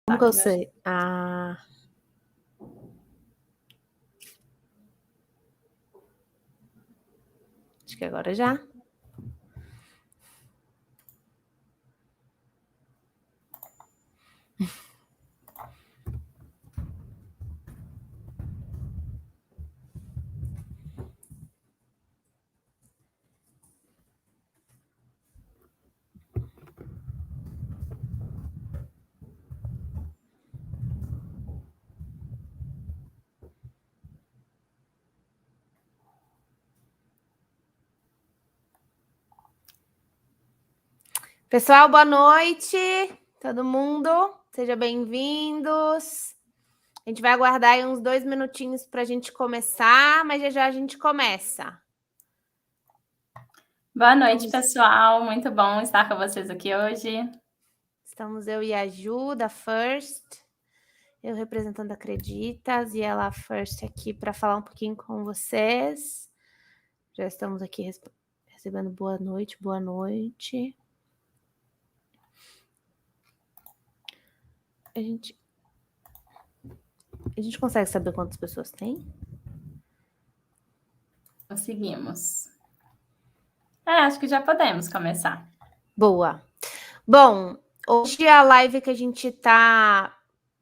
Como que eu sei? Ah. Acho que agora já. Pessoal, boa noite, todo mundo, sejam bem-vindos. A gente vai aguardar aí uns 2 minutinhos para a gente começar, mas já já a gente começa. Boa noite, pessoal, muito bom estar com vocês aqui hoje. Estamos eu e a Ju, da First, eu representando a Acreditas e ela, a First, aqui para falar um pouquinho com vocês. Já estamos aqui recebendo boa noite, boa noite. A gente consegue saber quantas pessoas tem? Conseguimos. Acho que já podemos começar. Boa. Bom, hoje a live que a gente está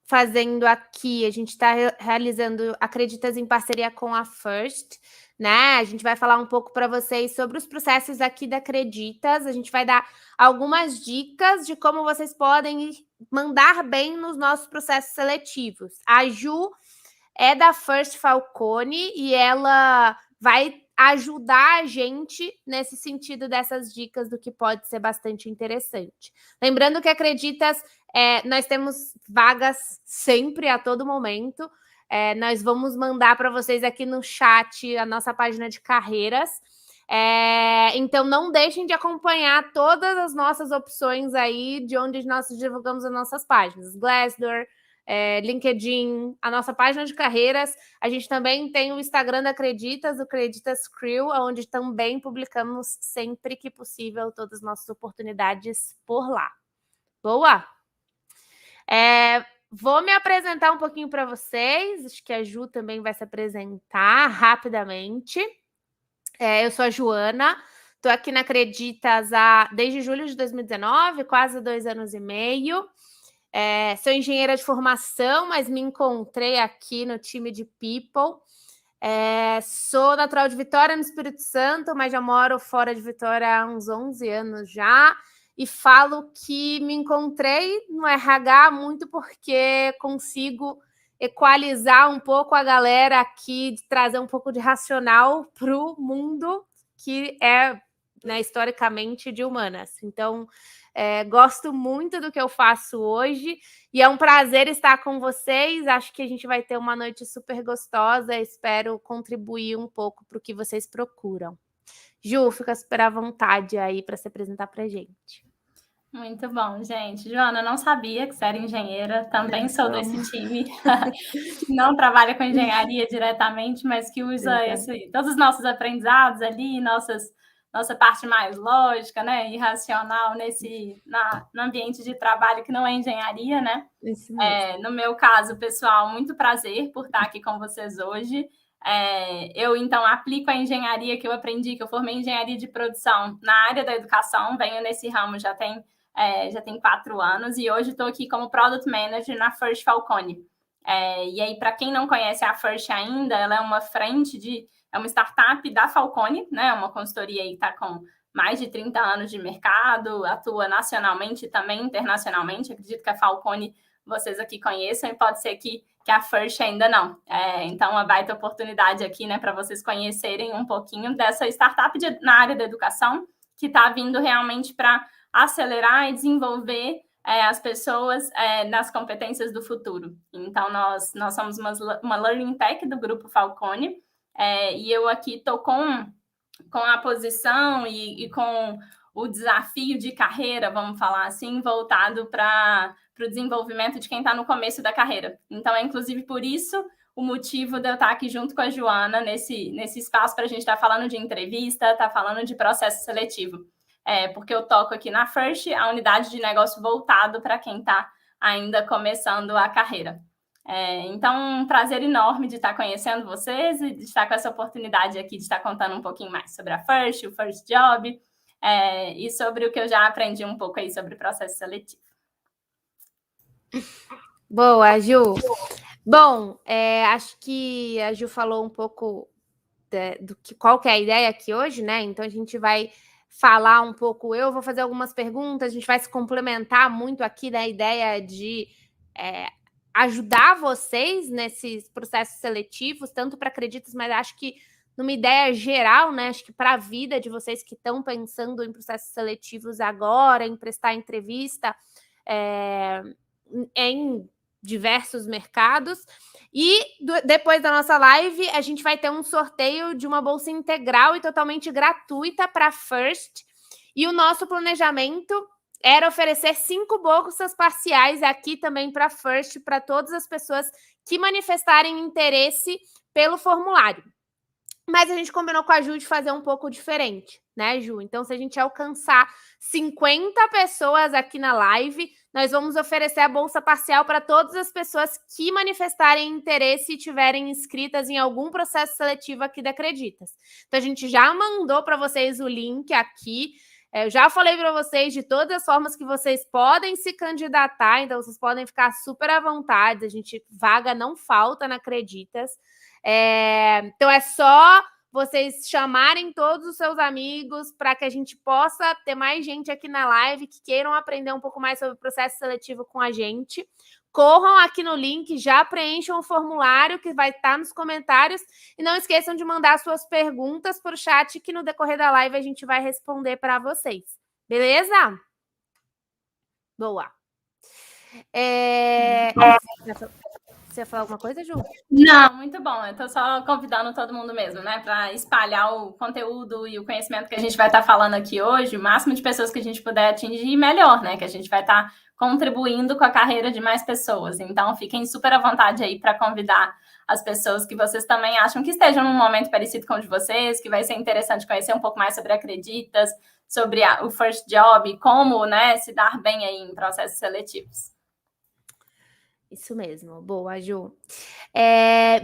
fazendo aqui, a gente está realizando Acreditas em parceria com a First, né? A gente vai falar um pouco para vocês sobre os processos aqui da Acreditas, a gente vai dar algumas dicas de como vocês podem mandar bem nos nossos processos seletivos. A Ju é da First Falcone e ela vai ajudar a gente nesse sentido dessas dicas do que pode ser bastante interessante. Lembrando que Acreditas, nós temos vagas sempre, a todo momento. Nós vamos mandar para vocês aqui no chat a nossa página de carreiras. Então, não deixem de acompanhar todas as nossas opções aí de onde nós divulgamos as nossas páginas. Glassdoor, LinkedIn, a nossa página de carreiras. A gente também tem o Instagram da Acreditas, o Acreditas Crew, onde também publicamos sempre que possível todas as nossas oportunidades por lá. Boa? Vou me apresentar um pouquinho para vocês, acho que a Ju também vai se apresentar rapidamente. Eu sou a Joana, estou aqui na Acreditas desde julho de 2019, quase 2 anos e meio. Sou engenheira de formação, mas me encontrei aqui no time de People. Sou natural de Vitória, no Espírito Santo, mas já moro fora de Vitória há uns 11 anos já. E falo que me encontrei no RH muito porque consigo equalizar um pouco a galera aqui, de trazer um pouco de racional para o mundo que é, né, historicamente de humanas. Então, gosto muito do que eu faço hoje e é um prazer estar com vocês. Acho que a gente vai ter uma noite super gostosa. Espero contribuir um pouco para o que vocês procuram. Ju, fica super à vontade aí para se apresentar para a gente. Muito bom, gente. Joana, não sabia que você era engenheira, também sou desse time, que não trabalha com engenharia diretamente, mas que usa todos os nossos aprendizados ali, nossa parte mais lógica, né, e racional no ambiente de trabalho que não é engenharia, né? Isso mesmo. No meu caso, pessoal, muito prazer por estar aqui com vocês hoje. Eu, então, aplico a engenharia que eu aprendi, que eu formei em engenharia de produção na área da educação, venho nesse ramo já tem 4 anos e hoje estou aqui como Product Manager na First Falcone. E aí, para quem não conhece a First ainda, ela é uma é uma startup da Falcone, né? Uma consultoria aí que está com mais de 30 anos de mercado, atua nacionalmente e também internacionalmente. Acredito que a Falcone vocês aqui conheçam e pode ser que a First ainda não. Então, uma baita oportunidade aqui, né, para vocês conhecerem um pouquinho dessa startup na área da educação que está vindo realmente para acelerar e desenvolver as pessoas nas competências do futuro. Então, nós somos uma Learning Tech do Grupo Falcone e eu aqui estou com a posição e com o desafio de carreira, vamos falar assim, voltado para o desenvolvimento de quem está no começo da carreira. Então, é inclusive por isso o motivo de eu estar aqui junto com a Joana nesse espaço para a gente estar falando de entrevista, estar falando de processo seletivo. Porque eu toco aqui na First, a unidade de negócio voltado para quem está ainda começando a carreira. Então, um prazer enorme de estar conhecendo vocês e de estar com essa oportunidade aqui de estar contando um pouquinho mais sobre a First, o First Job, e sobre o que eu já aprendi um pouco aí sobre o processo seletivo. Boa, Ju. Bom, acho que a Ju falou um pouco qual que é a ideia aqui hoje, né? Então a gente vai falar um pouco, eu vou fazer algumas perguntas, a gente vai se complementar muito aqui na ideia de ajudar vocês nesses processos seletivos, tanto para Acreditas, mas acho que numa ideia geral, né? Acho que para a vida de vocês que estão pensando em processos seletivos agora, em prestar entrevista em diversos mercados. E depois da nossa live, a gente vai ter um sorteio de uma bolsa integral e totalmente gratuita para First. E o nosso planejamento era oferecer 5 bolsas parciais aqui também para First, para todas as pessoas que manifestarem interesse pelo formulário. Mas a gente combinou com a Ju de fazer um pouco diferente, né, Ju? Então, se a gente alcançar 50 pessoas aqui na live, nós vamos oferecer a bolsa parcial para todas as pessoas que manifestarem interesse e tiverem inscritas em algum processo seletivo aqui da Acreditas. Então, a gente já mandou para vocês o link aqui. Eu já falei para vocês de todas as formas que vocês podem se candidatar, então vocês podem ficar super à vontade. Vaga não falta na Acreditas. Então é só vocês chamarem todos os seus amigos para que a gente possa ter mais gente aqui na live que queiram aprender um pouco mais sobre o processo seletivo com a gente. Corram aqui no link, já preencham o formulário que vai estar nos comentários e não esqueçam de mandar suas perguntas para o chat que no decorrer da live a gente vai responder para vocês. Beleza? Boa. Você ia falar alguma coisa, Ju? Não, muito bom. Eu estou só convidando todo mundo mesmo, né? Para espalhar o conteúdo e o conhecimento que a gente vai estar falando aqui hoje, o máximo de pessoas que a gente puder atingir, melhor, né? Que a gente vai estar contribuindo com a carreira de mais pessoas. Então, fiquem super à vontade aí para convidar as pessoas que vocês também acham que estejam num momento parecido com o de vocês, que vai ser interessante conhecer um pouco mais sobre Acreditas, sobre o First Job, como, né, se dar bem aí em processos seletivos. Isso mesmo, boa, Ju.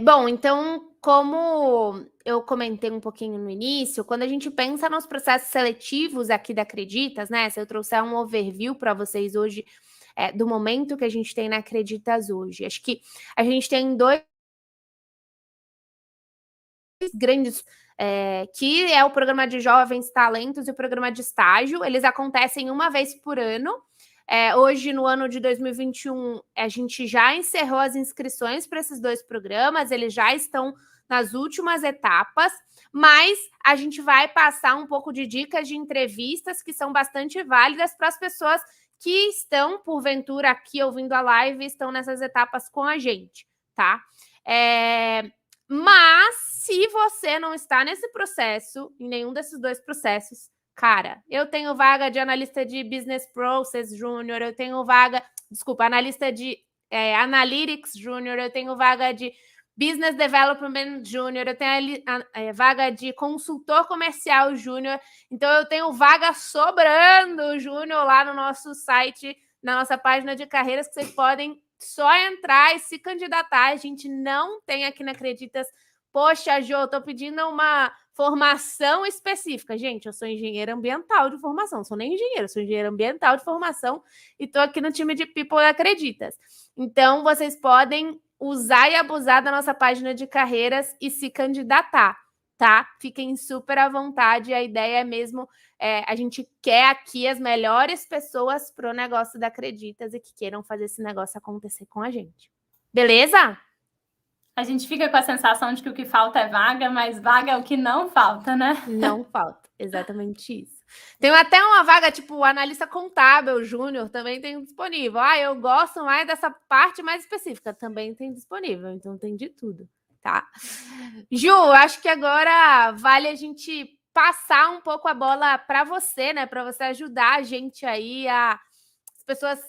Bom, então, como eu comentei um pouquinho no início, quando a gente pensa nos processos seletivos aqui da Acreditas, né? Se eu trouxer um overview para vocês hoje do momento que a gente tem na Acreditas hoje, acho que a gente tem 2 grandes, que é o programa de jovens talentos e o programa de estágio. Eles acontecem uma vez por ano. Hoje, no ano de 2021, a gente já encerrou as inscrições para esses 2 programas, eles já estão nas últimas etapas, mas a gente vai passar um pouco de dicas de entrevistas que são bastante válidas para as pessoas que estão, porventura, aqui ouvindo a live e estão nessas etapas com a gente, tá? Mas, se você não está nesse processo, em nenhum desses 2 processos, cara, eu tenho vaga de analista de Business Process Júnior, eu tenho analista de Analytics Júnior, eu tenho vaga de Business Development Júnior, eu tenho vaga de consultor comercial júnior, então eu tenho vaga sobrando júnior lá no nosso site, na nossa página de carreiras, que vocês podem só entrar e se candidatar. A gente não tem aqui na Acreditas, poxa, Jô, eu tô pedindo uma formação específica. Gente, eu sou engenheira ambiental de formação, não sou nem engenheira, sou engenheira ambiental de formação e tô aqui no time de People da Acreditas. Então, vocês podem usar e abusar da nossa página de carreiras e se candidatar, tá? Fiquem super à vontade, a ideia é mesmo, a gente quer aqui as melhores pessoas pro negócio da Acreditas e que queiram fazer esse negócio acontecer com a gente. Beleza? A gente fica com a sensação de que o que falta é vaga, mas vaga é o que não falta, né? Não falta, exatamente isso. Tem até uma vaga, tipo, analista contábil júnior, também tem disponível. Eu gosto mais dessa parte mais específica, também tem disponível, então tem de tudo, tá? Ju, acho que agora vale a gente passar um pouco a bola para você, né? Para você ajudar a gente aí as pessoas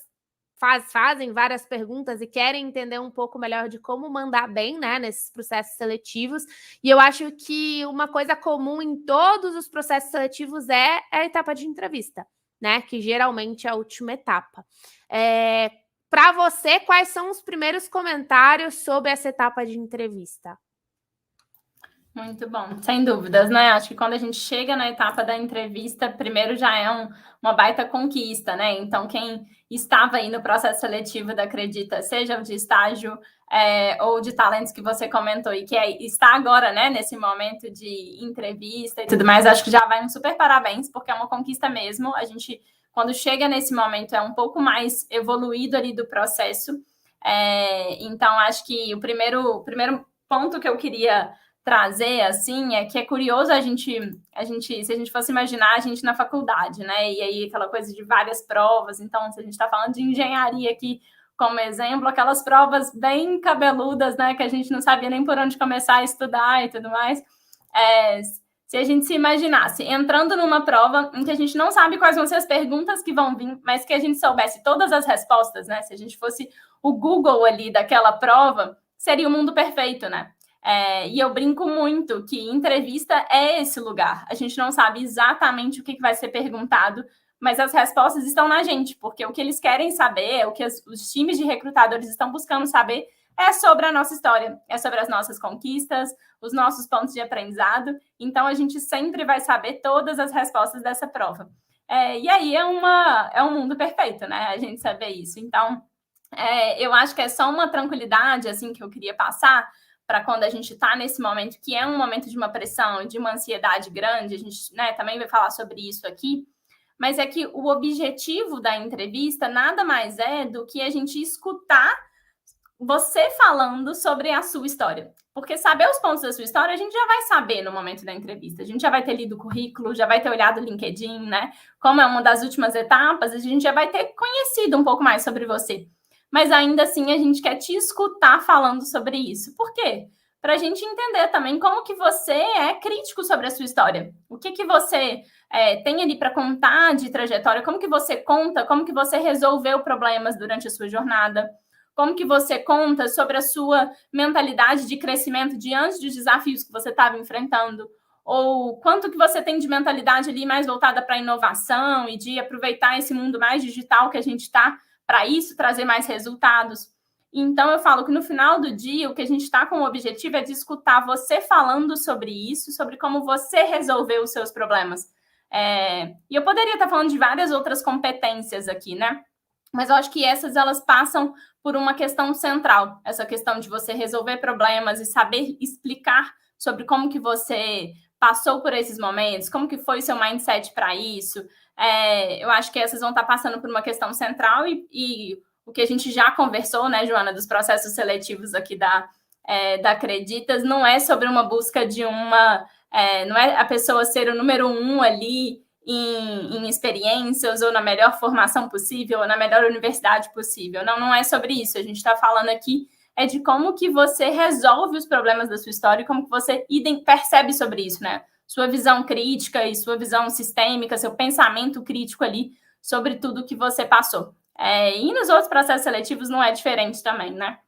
fazem várias perguntas e querem entender um pouco melhor de como mandar bem, né, nesses processos seletivos. E eu acho que uma coisa comum em todos os processos seletivos é a etapa de entrevista, né, que geralmente é a última etapa. para você, quais são os primeiros comentários sobre essa etapa de entrevista? Muito bom, sem dúvidas, né? Acho que quando a gente chega na etapa da entrevista, primeiro já é uma baita conquista, né? Então, quem estava aí no processo seletivo da Acredita, seja o de estágio ou de talentos que você comentou e que está agora, né, nesse momento de entrevista e tudo mais, acho que já vai um super parabéns, porque é uma conquista mesmo. A gente, quando chega nesse momento, é um pouco mais evoluído ali do processo. Então, acho que o primeiro ponto que eu queria trazer, assim, é que é curioso a gente, se a gente fosse imaginar a gente na faculdade, né? E aí aquela coisa de várias provas. Então, se a gente está falando de engenharia aqui como exemplo, aquelas provas bem cabeludas, né? Que a gente não sabia nem por onde começar a estudar e tudo mais. Se a gente se imaginasse entrando numa prova em que a gente não sabe quais vão ser as perguntas que vão vir, mas que a gente soubesse todas as respostas, né? Se a gente fosse o Google ali daquela prova, seria o mundo perfeito, né? E eu brinco muito que entrevista é esse lugar. A gente não sabe exatamente o que vai ser perguntado, mas as respostas estão na gente, porque o que eles querem saber, o que os times de recrutadores estão buscando saber é sobre a nossa história, é sobre as nossas conquistas, os nossos pontos de aprendizado. Então, a gente sempre vai saber todas as respostas dessa prova. E aí é um mundo perfeito, né? A gente saber isso. Então, eu acho que é só uma tranquilidade assim que eu queria passar para quando a gente está nesse momento, que é um momento de uma pressão, de uma ansiedade grande. A gente, né, também vai falar sobre isso aqui. Mas é que o objetivo da entrevista nada mais é do que a gente escutar você falando sobre a sua história. Porque saber os pontos da sua história, a gente já vai saber no momento da entrevista. A gente já vai ter lido o currículo, já vai ter olhado o LinkedIn, né? Como é uma das últimas etapas, a gente já vai ter conhecido um pouco mais sobre você. Mas ainda assim, a gente quer te escutar falando sobre isso. Por quê? Para a gente entender também como que você é crítico sobre a sua história. O que você tem ali para contar de trajetória, como que você conta, como que você resolveu problemas durante a sua jornada, como que você conta sobre a sua mentalidade de crescimento diante dos desafios que você estava enfrentando, ou quanto que você tem de mentalidade ali mais voltada para a inovação e de aproveitar esse mundo mais digital que a gente está para isso, trazer mais resultados. Então, eu falo que no final do dia, o que a gente está com o objetivo é de escutar você falando sobre isso, sobre como você resolveu os seus problemas. E eu poderia estar falando de várias outras competências aqui, né? Mas eu acho que elas passam por uma questão central, essa questão de você resolver problemas e saber explicar sobre como que você passou por esses momentos, como que foi seu mindset para isso. Eu acho que essas vão estar passando por uma questão central e o que a gente já conversou, né, Joana, dos processos seletivos aqui da Acreditas, não é sobre uma busca de não é a pessoa ser o número 1 ali em experiências ou na melhor formação possível ou na melhor universidade possível. Não é sobre isso. A gente está falando aqui de como que você resolve os problemas da sua história e como que você percebe sobre isso, né? Sua visão crítica e sua visão sistêmica, seu pensamento crítico ali sobre tudo que você passou. E nos outros processos seletivos não é diferente também, né?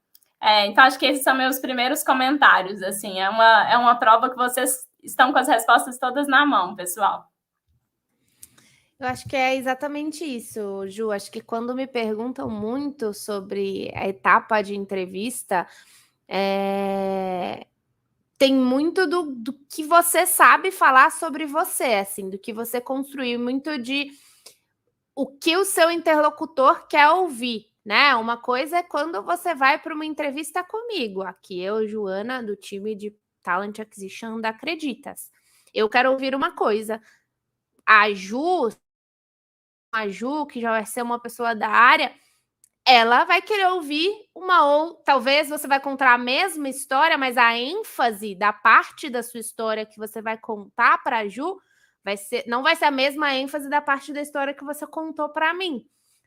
Então, acho que esses são meus primeiros comentários. Assim, é uma prova que vocês estão com as respostas todas na mão, pessoal. Eu acho que é exatamente isso, Ju. Acho que quando me perguntam muito sobre a etapa de entrevista, tem muito do que você sabe falar sobre você, assim, do que você construiu, muito de o que o seu interlocutor quer ouvir, né? Uma coisa é quando você vai para uma entrevista comigo, aqui eu, Joana, do time de Talent Acquisition da Acreditas. Eu quero ouvir uma coisa. A Ju, que já vai ser uma pessoa da área, ela vai querer ouvir talvez você vai contar a mesma história, mas a ênfase da parte da sua história que você vai contar para a Ju não vai ser a mesma ênfase da parte da história que você contou para mim,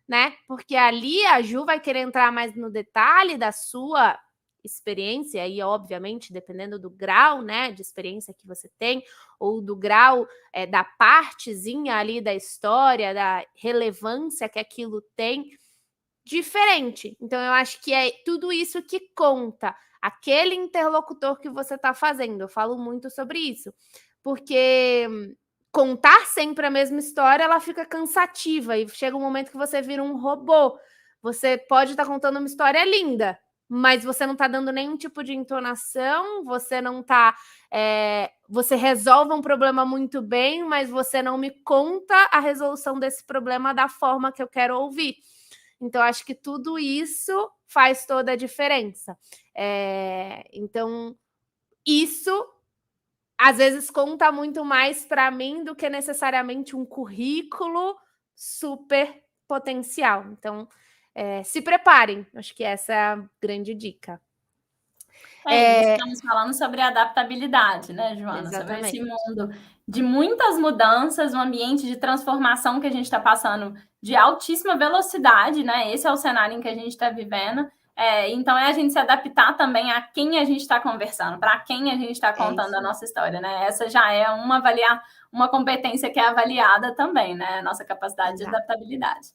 né? Porque ali a Ju vai querer entrar mais no detalhe da sua experiência, e obviamente, dependendo do grau, né, de experiência que você tem, ou do grau da partezinha ali da história, da relevância que aquilo tem, diferente. Então, eu acho que é tudo isso que conta. Aquele interlocutor que você está fazendo. Eu falo muito sobre isso. Porque contar sempre a mesma história, ela fica cansativa. E chega um momento que você vira um robô. você pode estar contando uma história linda, mas você não está dando nenhum tipo de entonação, você não está... você resolve um problema muito bem, mas você não me conta a resolução desse problema da forma que eu quero ouvir. Então, acho que tudo isso faz toda a diferença. Então, isso às vezes conta muito mais para mim do que necessariamente um currículo super potencial. Então, se preparem. Acho que essa é a grande dica. Estamos falando sobre adaptabilidade, né, Joana? Sobre esse Exatamente. mundo de muitas mudanças, um ambiente de transformação que a gente está passando de altíssima velocidade, né? Esse é o cenário em que a gente está vivendo. Então, a gente se adaptar também a quem a gente está conversando, para quem a gente está contando a nossa história, né? Essa já é uma competência que é avaliada também, né? Nossa capacidade de adaptabilidade.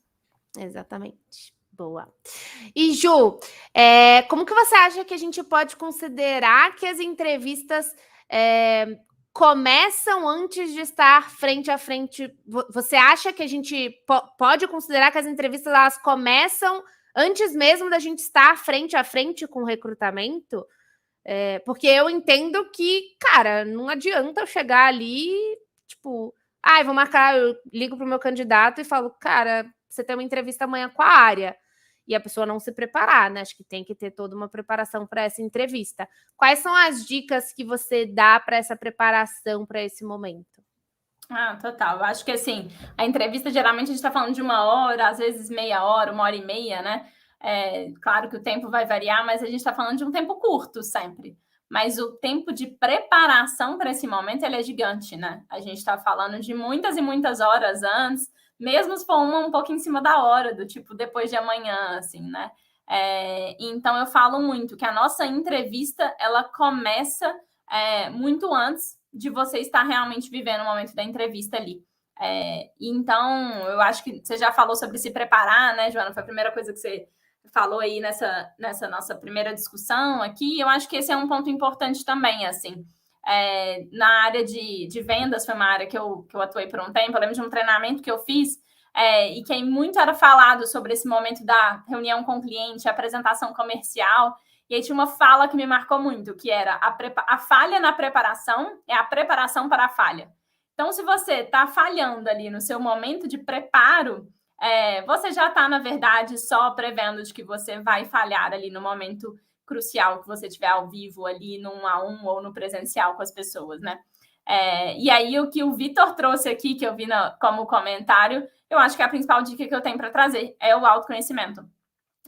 Exatamente. Boa. E, Ju, como que você acha que a gente pode considerar que as entrevistas começam antes de estar frente a frente? Você acha que a gente pode considerar que as entrevistas elas começam antes mesmo da gente estar frente a frente com o recrutamento? Porque eu entendo que, cara, não adianta eu chegar ali, tipo, vou marcar, eu ligo pro meu candidato e falo, cara, você tem uma entrevista amanhã com a área. E a pessoa não se preparar, né? Acho que tem que ter toda uma preparação para essa entrevista. Quais são as dicas que você dá para essa preparação para esse momento? Total. Eu acho que, assim, a entrevista, geralmente, a gente está falando de 1 hora, às vezes meia hora, 1 hora e meia, né? Claro que o tempo vai variar, mas a gente está falando de um tempo curto sempre. Mas o tempo de preparação para esse momento, ele é gigante, né? A gente está falando de muitas e muitas horas antes, mesmo se for um pouco em cima da hora, do tipo depois de amanhã, assim, né? Então, eu falo muito que a nossa entrevista, ela começa muito antes de você estar realmente vivendo o momento da entrevista ali. Então, eu acho que você já falou sobre se preparar, né, Joana? Foi a primeira coisa que você falou aí nessa nossa primeira discussão aqui. Eu acho que esse é um ponto importante também, assim. Na área de vendas, foi uma área que eu atuei por um tempo. Eu lembro de um treinamento que eu fiz e que muito era falado sobre esse momento da reunião com o cliente, apresentação comercial. E aí tinha uma fala que me marcou muito, que era a falha na preparação é a preparação para a falha. Então, se você está falhando ali no seu momento de preparo, você já está, na verdade, só prevendo de que você vai falhar ali no momento crucial que você tiver ao vivo ali no 1-a-1 ou no presencial com as pessoas, né? E aí, o que o Vitor trouxe aqui, que eu vi como comentário, eu acho que a principal dica que eu tenho para trazer é o autoconhecimento.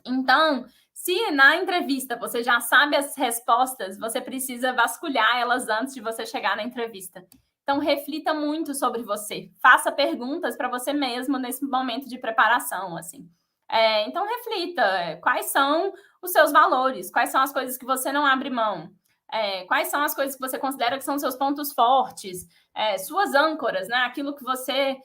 Então, se na entrevista você já sabe as respostas, você precisa vasculhar elas antes de você chegar na entrevista. Então, reflita muito sobre você. Faça perguntas para você mesmo nesse momento de preparação, assim. Então, reflita. Quais são os seus valores? Quais são as coisas que você não abre mão? Quais são as coisas que você considera que são seus pontos fortes? Suas âncoras, né? Aquilo que você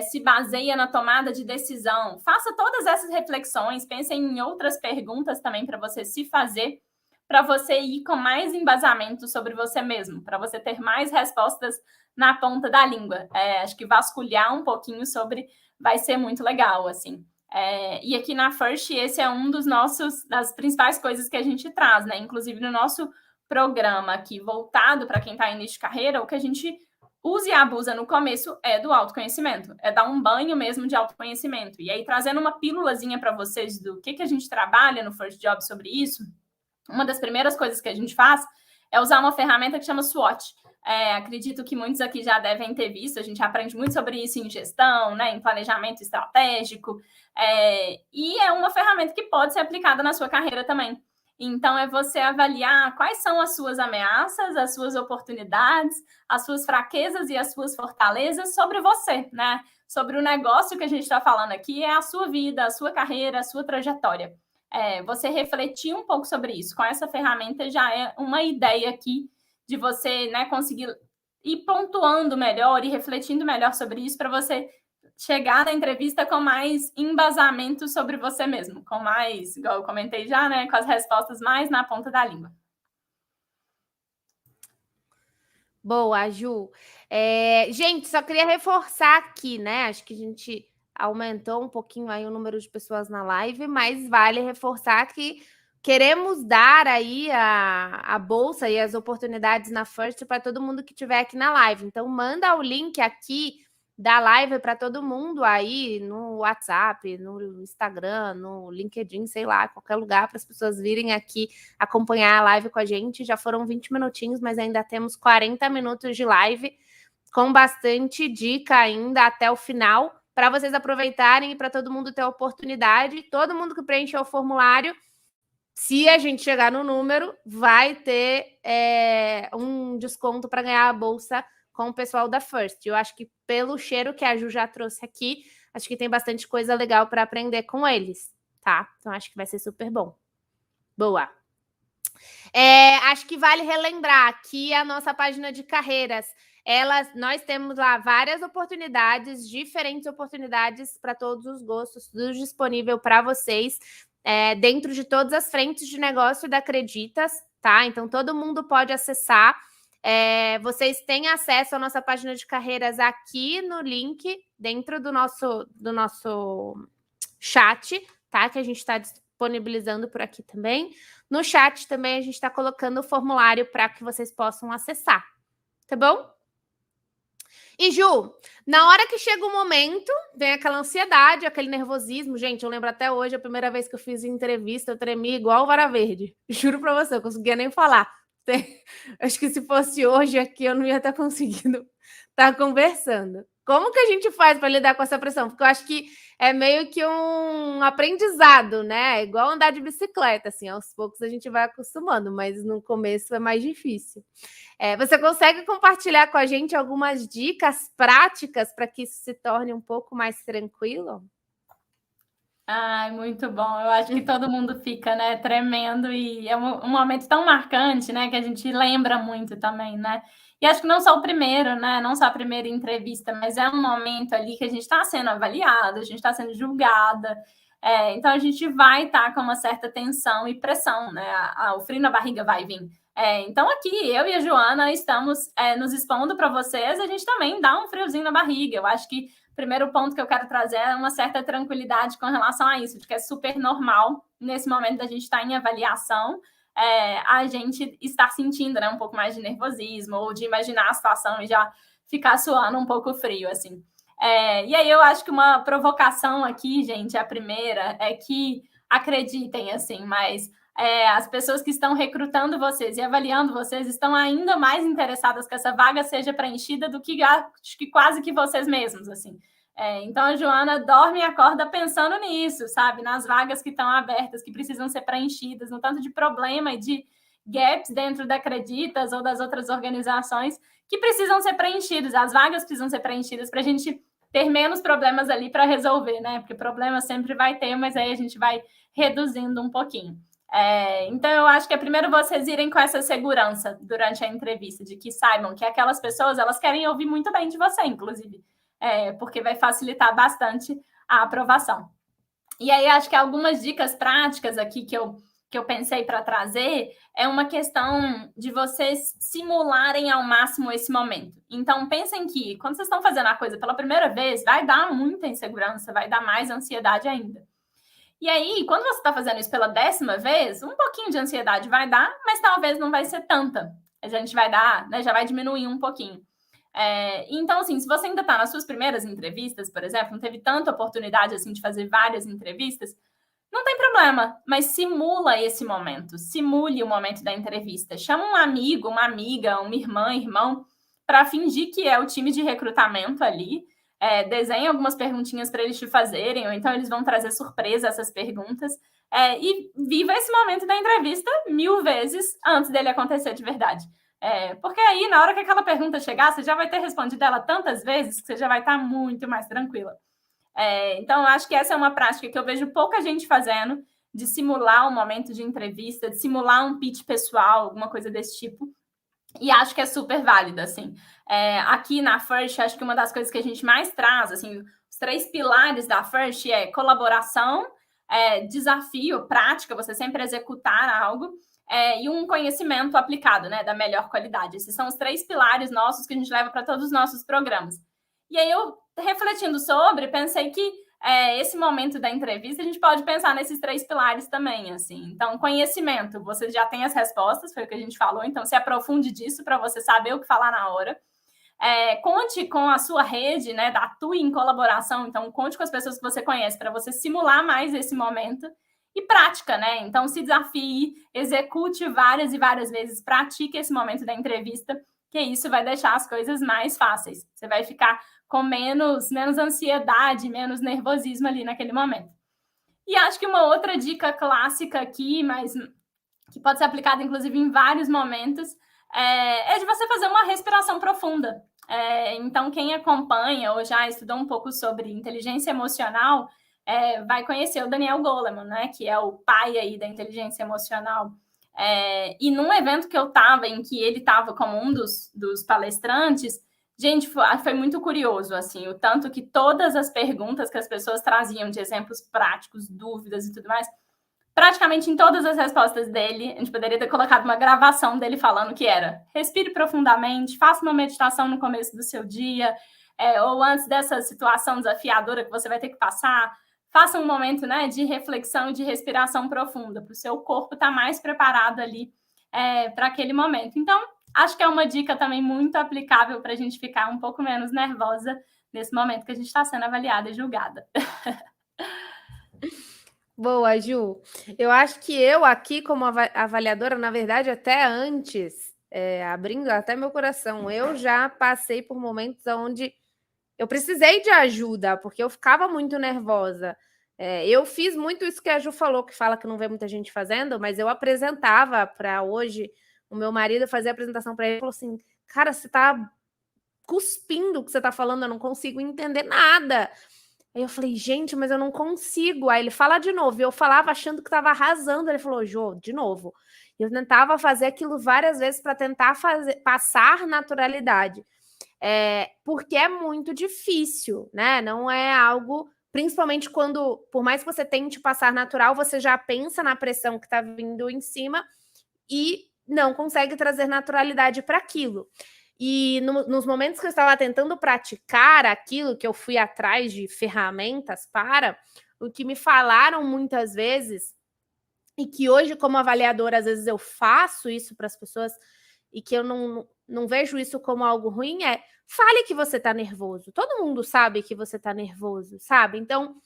se baseia na tomada de decisão. Faça todas essas reflexões, pense em outras perguntas também para você se fazer, para você ir com mais embasamento sobre você mesmo, para você ter mais respostas na ponta da língua. Acho que vasculhar um pouquinho sobre vai ser muito legal, assim. E aqui na First, esse é um das principais coisas que a gente traz, né? Inclusive no nosso programa aqui voltado para quem está em início de carreira, o que a gente usa e abusa no começo é do autoconhecimento, é dar um banho mesmo de autoconhecimento. E aí, trazendo uma pílulazinha para vocês do que a gente trabalha no First Job sobre isso, uma das primeiras coisas que a gente faz é usar uma ferramenta que chama SWOT. Acredito que muitos aqui já devem ter visto, a gente aprende muito sobre isso em gestão, né, em planejamento estratégico, e é uma ferramenta que pode ser aplicada na sua carreira também. Então, é você avaliar quais são as suas ameaças, as suas oportunidades, as suas fraquezas e as suas fortalezas sobre você, né? Sobre o negócio que a gente está falando aqui, é a sua vida, a sua carreira, a sua trajetória. Você refletir um pouco sobre isso. Com essa ferramenta já é uma ideia aqui de você, né, conseguir ir pontuando melhor e refletindo melhor sobre isso para você chegar na entrevista com mais embasamento sobre você mesmo, com mais, igual eu comentei já, né, com as respostas mais na ponta da língua. Boa, Ju. Gente, só queria reforçar aqui, né? Acho que a gente aumentou um pouquinho aí o número de pessoas na live, mas vale reforçar que queremos dar aí a bolsa e as oportunidades na First para todo mundo que estiver aqui na live. Então, manda o link aqui da live para todo mundo aí no WhatsApp, no Instagram, no LinkedIn, sei lá, qualquer lugar para as pessoas virem aqui acompanhar a live com a gente. Já foram 20 minutinhos, mas ainda temos 40 minutos de live com bastante dica ainda até o final para vocês aproveitarem e para todo mundo ter a oportunidade. Todo mundo que preencheu o formulário, se a gente chegar no número, vai ter um desconto para ganhar a bolsa com o pessoal da First. Eu acho que pelo cheiro que a Ju já trouxe aqui, acho que tem bastante coisa legal para aprender com eles, tá? Então acho que vai ser super bom. Boa. Acho que vale relembrar aqui a nossa página de carreiras. Nós temos lá várias oportunidades, diferentes oportunidades para todos os gostos, tudo disponível para vocês, dentro de todas as frentes de negócio da Acreditas, tá? Então, todo mundo pode acessar. Vocês têm acesso à nossa página de carreiras aqui no link, dentro do nosso chat, tá? Que a gente está disponibilizando por aqui também. No chat também a gente está colocando o formulário para que vocês possam acessar, tá bom? E Ju, na hora que chega o momento, vem aquela ansiedade, aquele nervosismo. Gente, eu lembro até hoje, a primeira vez que eu fiz entrevista, eu tremi igual o Vara Verde. Juro para você, eu conseguia nem falar. Acho que se fosse hoje aqui, eu não ia estar conseguindo estar conversando. Como que a gente faz para lidar com essa pressão? Porque eu acho que é meio que um aprendizado, né? É igual andar de bicicleta, assim, aos poucos a gente vai acostumando, mas no começo é mais difícil. Você consegue compartilhar com a gente algumas dicas práticas para que isso se torne um pouco mais tranquilo? Ai, muito bom. Eu acho que todo mundo fica, né, tremendo e é um momento tão marcante, né, que a gente lembra muito também, né? E acho que não só o primeiro, né, não só a primeira entrevista, mas é um momento ali que a gente está sendo avaliada, a gente está sendo julgada, então a gente vai estar com uma certa tensão e pressão, né? O frio na barriga vai vir. Então aqui, eu e a Joana estamos nos expondo para vocês, a gente também dá um friozinho na barriga. Eu acho que o primeiro ponto que eu quero trazer é uma certa tranquilidade com relação a isso, de que é super normal, nesse momento da gente estar em avaliação, a gente estar sentindo, né, um pouco mais de nervosismo, ou de imaginar a situação e já ficar suando um pouco frio, assim. E aí eu acho que uma provocação aqui, gente, a primeira, é que acreditem, assim, mas as pessoas que estão recrutando vocês e avaliando vocês estão ainda mais interessadas que essa vaga seja preenchida do que acho que quase que vocês mesmos, assim. Então a Joana dorme e acorda pensando nisso, sabe? Nas vagas que estão abertas, que precisam ser preenchidas, no tanto de problema e de gaps dentro da Acreditas ou das outras organizações que precisam ser preenchidos. As vagas precisam ser preenchidas para a gente ter menos problemas ali para resolver, né? Porque problema sempre vai ter, mas aí a gente vai reduzindo um pouquinho. Então, eu acho que é primeiro vocês irem com essa segurança durante a entrevista, de que saibam que aquelas pessoas, elas querem ouvir muito bem de você, inclusive, porque vai facilitar bastante a aprovação. E aí, acho que algumas dicas práticas aqui que eu pensei para trazer é uma questão de vocês simularem ao máximo esse momento. Então, pensem que quando vocês estão fazendo a coisa pela primeira vez, vai dar muita insegurança, vai dar mais ansiedade ainda. E aí, quando você está fazendo isso pela 10ª vez, um pouquinho de ansiedade vai dar, mas talvez não vai ser tanta. A gente vai dar, né, já vai diminuir um pouquinho. Então, assim, se você ainda está nas suas primeiras entrevistas, por exemplo, não teve tanta oportunidade assim de fazer várias entrevistas, não tem problema, mas simula esse momento, simule o momento da entrevista. Chama um amigo, uma amiga, uma irmã, irmão, para fingir que é o time de recrutamento ali. Desenhe algumas perguntinhas para eles te fazerem, ou então eles vão trazer surpresa essas perguntas, e viva esse momento da entrevista 1000 vezes antes dele acontecer de verdade. Porque aí, na hora que aquela pergunta chegar, você já vai ter respondido ela tantas vezes que você já vai estar muito mais tranquila. Então, eu acho que essa é uma prática que eu vejo pouca gente fazendo, de simular um momento de entrevista, de simular um pitch pessoal, alguma coisa desse tipo. E acho que é super válida, assim. Aqui na First, acho que uma das coisas que a gente mais traz, assim, os 3 pilares da First é colaboração, desafio, prática, você sempre executar algo, e um conhecimento aplicado, né, da melhor qualidade. Esses são os 3 pilares nossos que a gente leva para todos os nossos programas. E aí eu, refletindo sobre, pensei que esse momento da entrevista, a gente pode pensar nesses 3 pilares também, assim. Então, conhecimento, você já tem as respostas, foi o que a gente falou, então se aprofunde disso para você saber o que falar na hora. Conte com a sua rede, né? Atue em colaboração, então conte com as pessoas que você conhece para você simular mais esse momento. E prática, né? Então se desafie, execute várias e várias vezes, pratique esse momento da entrevista, que isso vai deixar as coisas mais fáceis. Você vai ficar com menos ansiedade, menos nervosismo ali naquele momento. E acho que uma outra dica clássica aqui, mas que pode ser aplicada inclusive em vários momentos, é de você fazer uma respiração profunda. Então, quem acompanha ou já estudou um pouco sobre inteligência emocional vai conhecer o Daniel Goleman, né, que é o pai aí da inteligência emocional. E num evento que eu estava, em que ele estava como um dos palestrantes, gente, foi muito curioso, assim, o tanto que todas as perguntas que as pessoas traziam de exemplos práticos, dúvidas e tudo mais, praticamente em todas as respostas dele, a gente poderia ter colocado uma gravação dele falando que era: respire profundamente, faça uma meditação no começo do seu dia, ou antes dessa situação desafiadora que você vai ter que passar, faça um momento, né, de reflexão e de respiração profunda, para o seu corpo estar mais preparado ali para aquele momento. Então, acho que é uma dica também muito aplicável para a gente ficar um pouco menos nervosa nesse momento que a gente está sendo avaliada e julgada. Boa, Ju. Eu acho que eu aqui, como avaliadora, na verdade, até antes, abrindo até meu coração, eu já passei por momentos onde eu precisei de ajuda, porque eu ficava muito nervosa. Eu fiz muito isso que a Ju falou, que fala que não vê muita gente fazendo, mas eu apresentava para hoje, o meu marido fazia a apresentação para ele e falou assim: cara, você tá cuspindo o que você tá falando, eu não consigo entender nada. Aí eu falei, gente, mas eu não consigo. Aí ele fala de novo. E eu falava achando que estava arrasando. Ele falou, Jô, de novo. Eu tentava fazer aquilo várias vezes para tentar passar naturalidade. Porque é muito difícil, né? Não é algo, principalmente quando, por mais que você tente passar natural, você já pensa na pressão que está vindo em cima e não consegue trazer naturalidade para aquilo. E nos momentos que eu estava tentando praticar aquilo, que eu fui atrás de ferramentas para, o que me falaram muitas vezes, e que hoje, como avaliadora, às vezes eu faço isso para as pessoas, e que eu não vejo isso como algo ruim, fale que você está nervoso. Todo mundo sabe que você está nervoso, sabe? Então,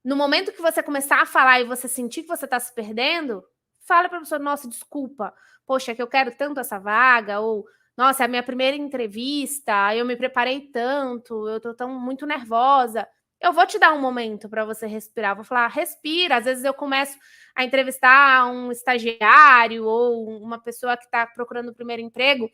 no momento que você começar a falar e você sentir que você está se perdendo, fala para a pessoa, nossa, desculpa, poxa, que eu quero tanto essa vaga, ou nossa, é a minha primeira entrevista, eu me preparei tanto, eu tô muito nervosa. Eu vou te dar um momento para você respirar. Vou falar, respira. Às vezes eu começo a entrevistar um estagiário ou uma pessoa que está procurando o primeiro emprego,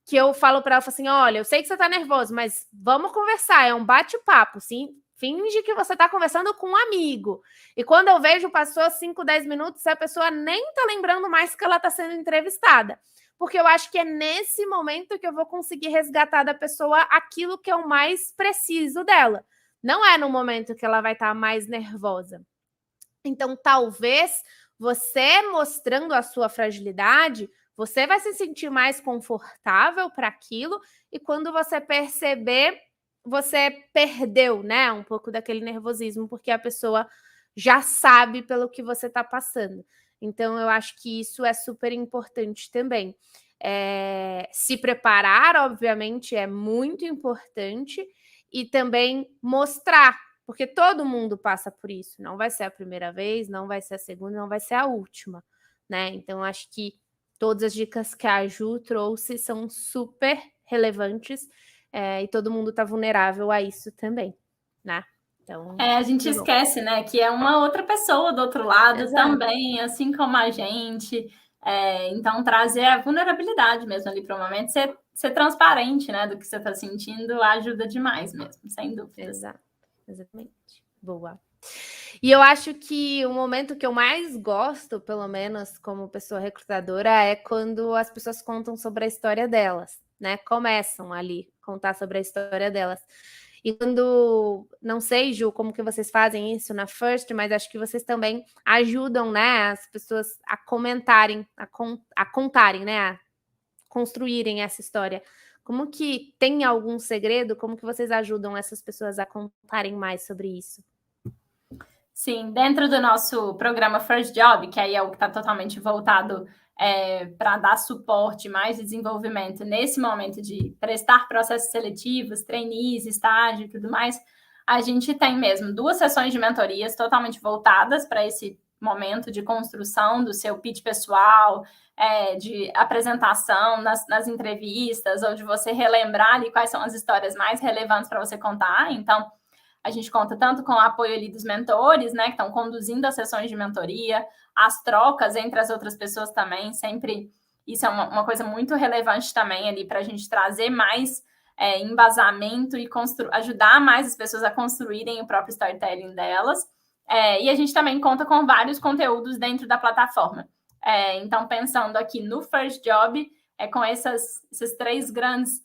que eu falo para ela assim: olha, eu sei que você está nervoso, mas vamos conversar, é um bate-papo, sim. Finge que você está conversando com um amigo. E quando eu vejo, passou 5, 10 minutos, a pessoa nem está lembrando mais que ela está sendo entrevistada. Porque eu acho que é nesse momento que eu vou conseguir resgatar da pessoa aquilo que eu mais preciso dela. Não é no momento que ela vai estar mais nervosa. Então, talvez você mostrando a sua fragilidade, você vai se sentir mais confortável para aquilo, e quando você perceber, você perdeu, né, um pouco daquele nervosismo, porque a pessoa já sabe pelo que você está passando. Então, eu acho que isso é super importante também. Se preparar, obviamente, é muito importante, e também mostrar, porque todo mundo passa por isso. Não vai ser a primeira vez, não vai ser a segunda, não vai ser a última, né? Então, acho que todas as dicas que a Ju trouxe são super relevantes, e todo mundo está vulnerável a isso também, né? Então, a gente esquece, né, que é uma outra pessoa do outro lado. Exato. Também, assim como a gente. Então, trazer a vulnerabilidade mesmo ali para o momento, ser transparente, né, do que você está sentindo, ajuda demais mesmo, sem dúvida. Exato, exatamente. Boa. E eu acho que o momento que eu mais gosto, pelo menos como pessoa recrutadora, é quando as pessoas contam sobre a história delas, né? Começam ali a contar sobre a história delas. E quando, não sei, Ju, como que vocês fazem isso na First, mas acho que vocês também ajudam, né, as pessoas a comentarem, a contarem, né, a construírem essa história. Como que tem algum segredo? Como que vocês ajudam essas pessoas a contarem mais sobre isso? Sim, dentro do nosso programa First Job, que aí é o que está totalmente voltado para dar suporte, mais desenvolvimento nesse momento de prestar processos seletivos, trainees, estágio e tudo mais, a gente tem mesmo 2 sessões de mentorias totalmente voltadas para esse momento de construção do seu pitch pessoal, de apresentação nas entrevistas, ou de você relembrar ali quais são as histórias mais relevantes para você contar. Então, a gente conta tanto com o apoio ali dos mentores, né, que estão conduzindo as sessões de mentoria, as trocas entre as outras pessoas também, sempre isso é uma coisa muito relevante também ali para a gente trazer mais embasamento e ajudar mais as pessoas a construírem o próprio storytelling delas. E a gente também conta com vários conteúdos dentro da plataforma. Então, pensando aqui no First Job, com essas 3 grandes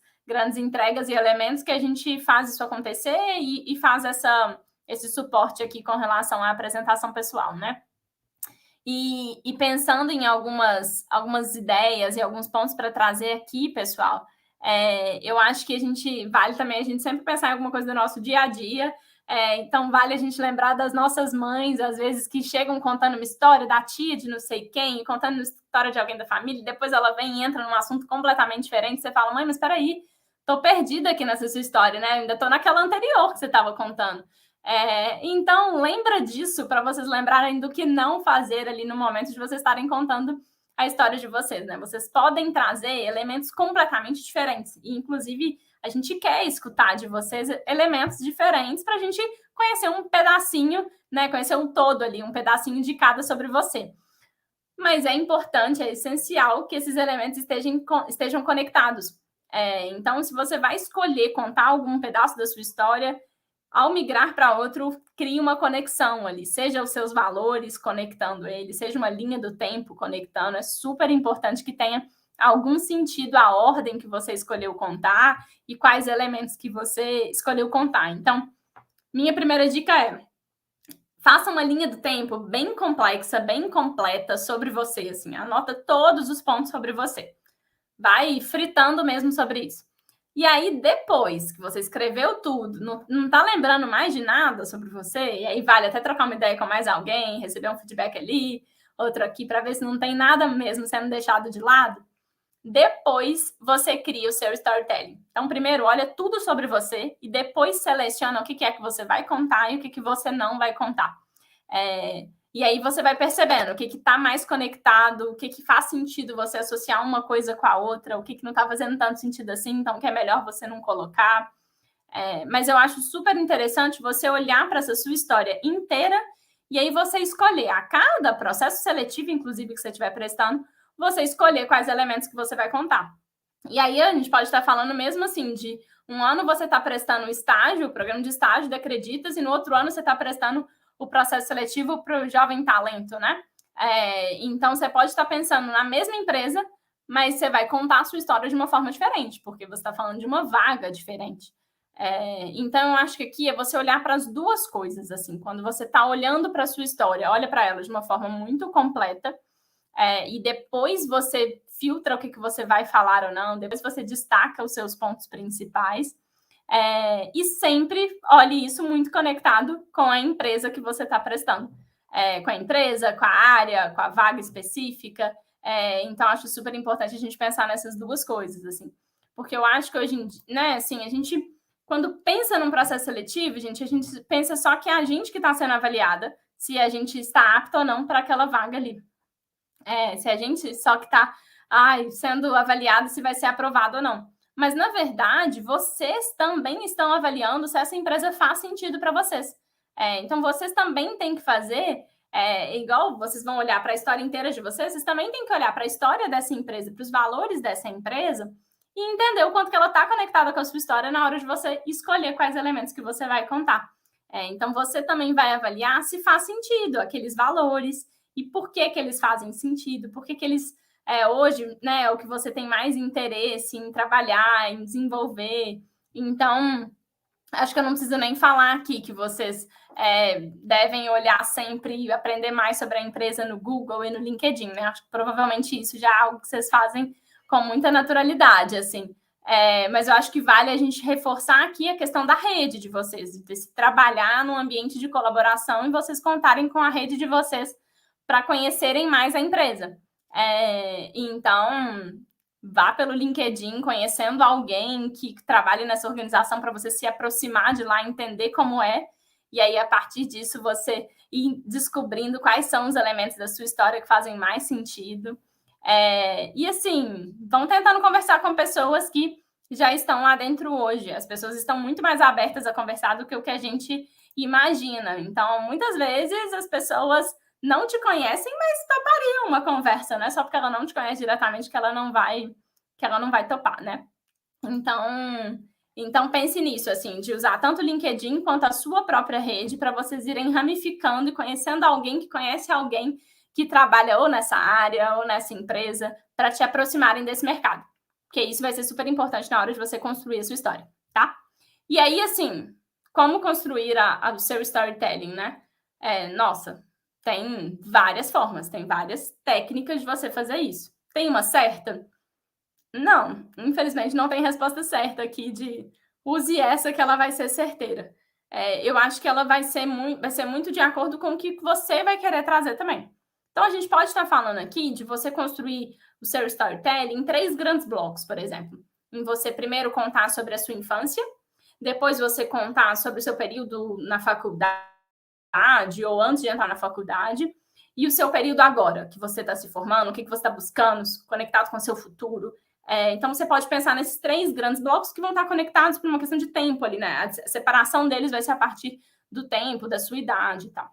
entregas e elementos que a gente faz isso acontecer e faz esse suporte aqui com relação à apresentação pessoal, né? E pensando em algumas ideias e alguns pontos para trazer aqui, pessoal, eu acho que vale também a gente sempre pensar em alguma coisa do nosso dia a dia. Então, vale a gente lembrar das nossas mães, às vezes, que chegam contando uma história da tia de não sei quem, contando uma história de alguém da família, e depois ela vem e entra num assunto completamente diferente. Você fala, mãe, mas espera aí, tô perdida aqui nessa sua história, né? Ainda tô naquela anterior que você estava contando. Então, lembra disso para vocês lembrarem do que não fazer ali no momento de vocês estarem contando a história de vocês, né? Vocês podem trazer elementos completamente diferentes. E, inclusive, a gente quer escutar de vocês elementos diferentes para a gente conhecer um pedacinho, né? Conhecer um todo ali, um pedacinho de cada sobre você. Mas é importante, é essencial que esses elementos estejam conectados. Então, se você vai escolher contar algum pedaço da sua história, ao migrar para outro, cria uma conexão ali, seja os seus valores conectando ele, seja uma linha do tempo conectando. É super importante que tenha algum sentido a ordem que você escolheu contar e quais elementos que você escolheu contar. Então, minha primeira dica é: faça uma linha do tempo bem complexa, bem completa sobre você, assim, anota todos os pontos sobre você. Vai fritando mesmo sobre isso. E aí, depois que você escreveu tudo, não tá lembrando mais de nada sobre você, e aí vale até trocar uma ideia com mais alguém, receber um feedback ali, outro aqui, para ver se não tem nada mesmo sendo deixado de lado. Depois, você cria o seu storytelling. Então, primeiro, olha tudo sobre você e depois seleciona o que é que você vai contar e o que você não vai contar. E aí você vai percebendo o que está mais conectado, o que faz sentido você associar uma coisa com a outra, o que não está fazendo tanto sentido assim, então que é melhor você não colocar. Mas eu acho super interessante você olhar para essa sua história inteira e aí você escolher a cada processo seletivo, inclusive, que você estiver prestando, você escolher quais elementos que você vai contar. E aí a gente pode estar falando mesmo assim de um ano você está prestando o estágio, o programa de estágio da Acreditas, e no outro ano você está prestando o processo seletivo para o jovem talento, né? Então, você pode estar pensando na mesma empresa, mas você vai contar a sua história de uma forma diferente, porque você está falando de uma vaga diferente. Então, eu acho que aqui é você olhar para as duas coisas, assim. Quando você está olhando para a sua história, olha para ela de uma forma muito completa, e depois você filtra o que você vai falar ou não, depois você destaca os seus pontos principais, e sempre olhe isso muito conectado com a empresa que você está prestando. Com a empresa, com a área, com a vaga específica. Então, acho super importante a gente pensar nessas duas coisas, assim. Porque eu acho que hoje em dia, né, assim, a gente, quando pensa num processo seletivo, gente, a gente pensa só que é a gente que está sendo avaliada, se a gente está apto ou não para aquela vaga ali. Se a gente só que está sendo avaliado se vai ser aprovado ou não. Mas, na verdade, vocês também estão avaliando se essa empresa faz sentido para vocês. Então, vocês também têm que fazer, igual vocês vão olhar para a história inteira de vocês também têm que olhar para a história dessa empresa, para os valores dessa empresa e entender o quanto que ela está conectada com a sua história na hora de você escolher quais elementos que você vai contar. Então, você também vai avaliar se faz sentido aqueles valores e por que eles fazem sentido, por que eles... hoje, né, é o que você tem mais interesse em trabalhar, em desenvolver. Então, acho que eu não preciso nem falar aqui que vocês devem olhar sempre e aprender mais sobre a empresa no Google e no LinkedIn, né? Acho que provavelmente isso já é algo que vocês fazem com muita naturalidade, assim. Mas eu acho que vale a gente reforçar aqui a questão da rede de vocês, de se trabalhar num ambiente de colaboração e vocês contarem com a rede de vocês para conhecerem mais a empresa. Então, vá pelo LinkedIn conhecendo alguém que trabalhe nessa organização para você se aproximar de lá, entender como é, e aí, a partir disso, você ir descobrindo quais são os elementos da sua história que fazem mais sentido. E assim, vão tentando conversar com pessoas que já estão lá dentro hoje. As pessoas estão muito mais abertas a conversar do que o que a gente imagina. Então, muitas vezes, as pessoas não te conhecem, mas topariam uma conversa, né? Só porque ela não te conhece diretamente que ela não vai topar, né? Então pense nisso, assim, de usar tanto o LinkedIn quanto a sua própria rede para vocês irem ramificando e conhecendo alguém que conhece alguém que trabalha ou nessa área ou nessa empresa para te aproximarem desse mercado. Porque isso vai ser super importante na hora de você construir a sua história, tá? E aí, assim, como construir o seu storytelling, né? Nossa, tem várias formas, tem várias técnicas de você fazer isso. Tem uma certa? Não, infelizmente não tem resposta certa aqui de use essa que ela vai ser certeira. Eu acho que ela vai ser muito de acordo com o que você vai querer trazer também. Então, a gente pode estar falando aqui de você construir o seu storytelling em 3 grandes blocos, por exemplo. Em você primeiro contar sobre a sua infância, depois você contar sobre o seu período na faculdade ou antes de entrar na faculdade, e o seu período agora, que você está se formando, o que você está buscando, conectado com o seu futuro. Então, você pode pensar nesses 3 grandes blocos que vão estar conectados por uma questão de tempo ali, né? A separação deles vai ser a partir do tempo, da sua idade e tal.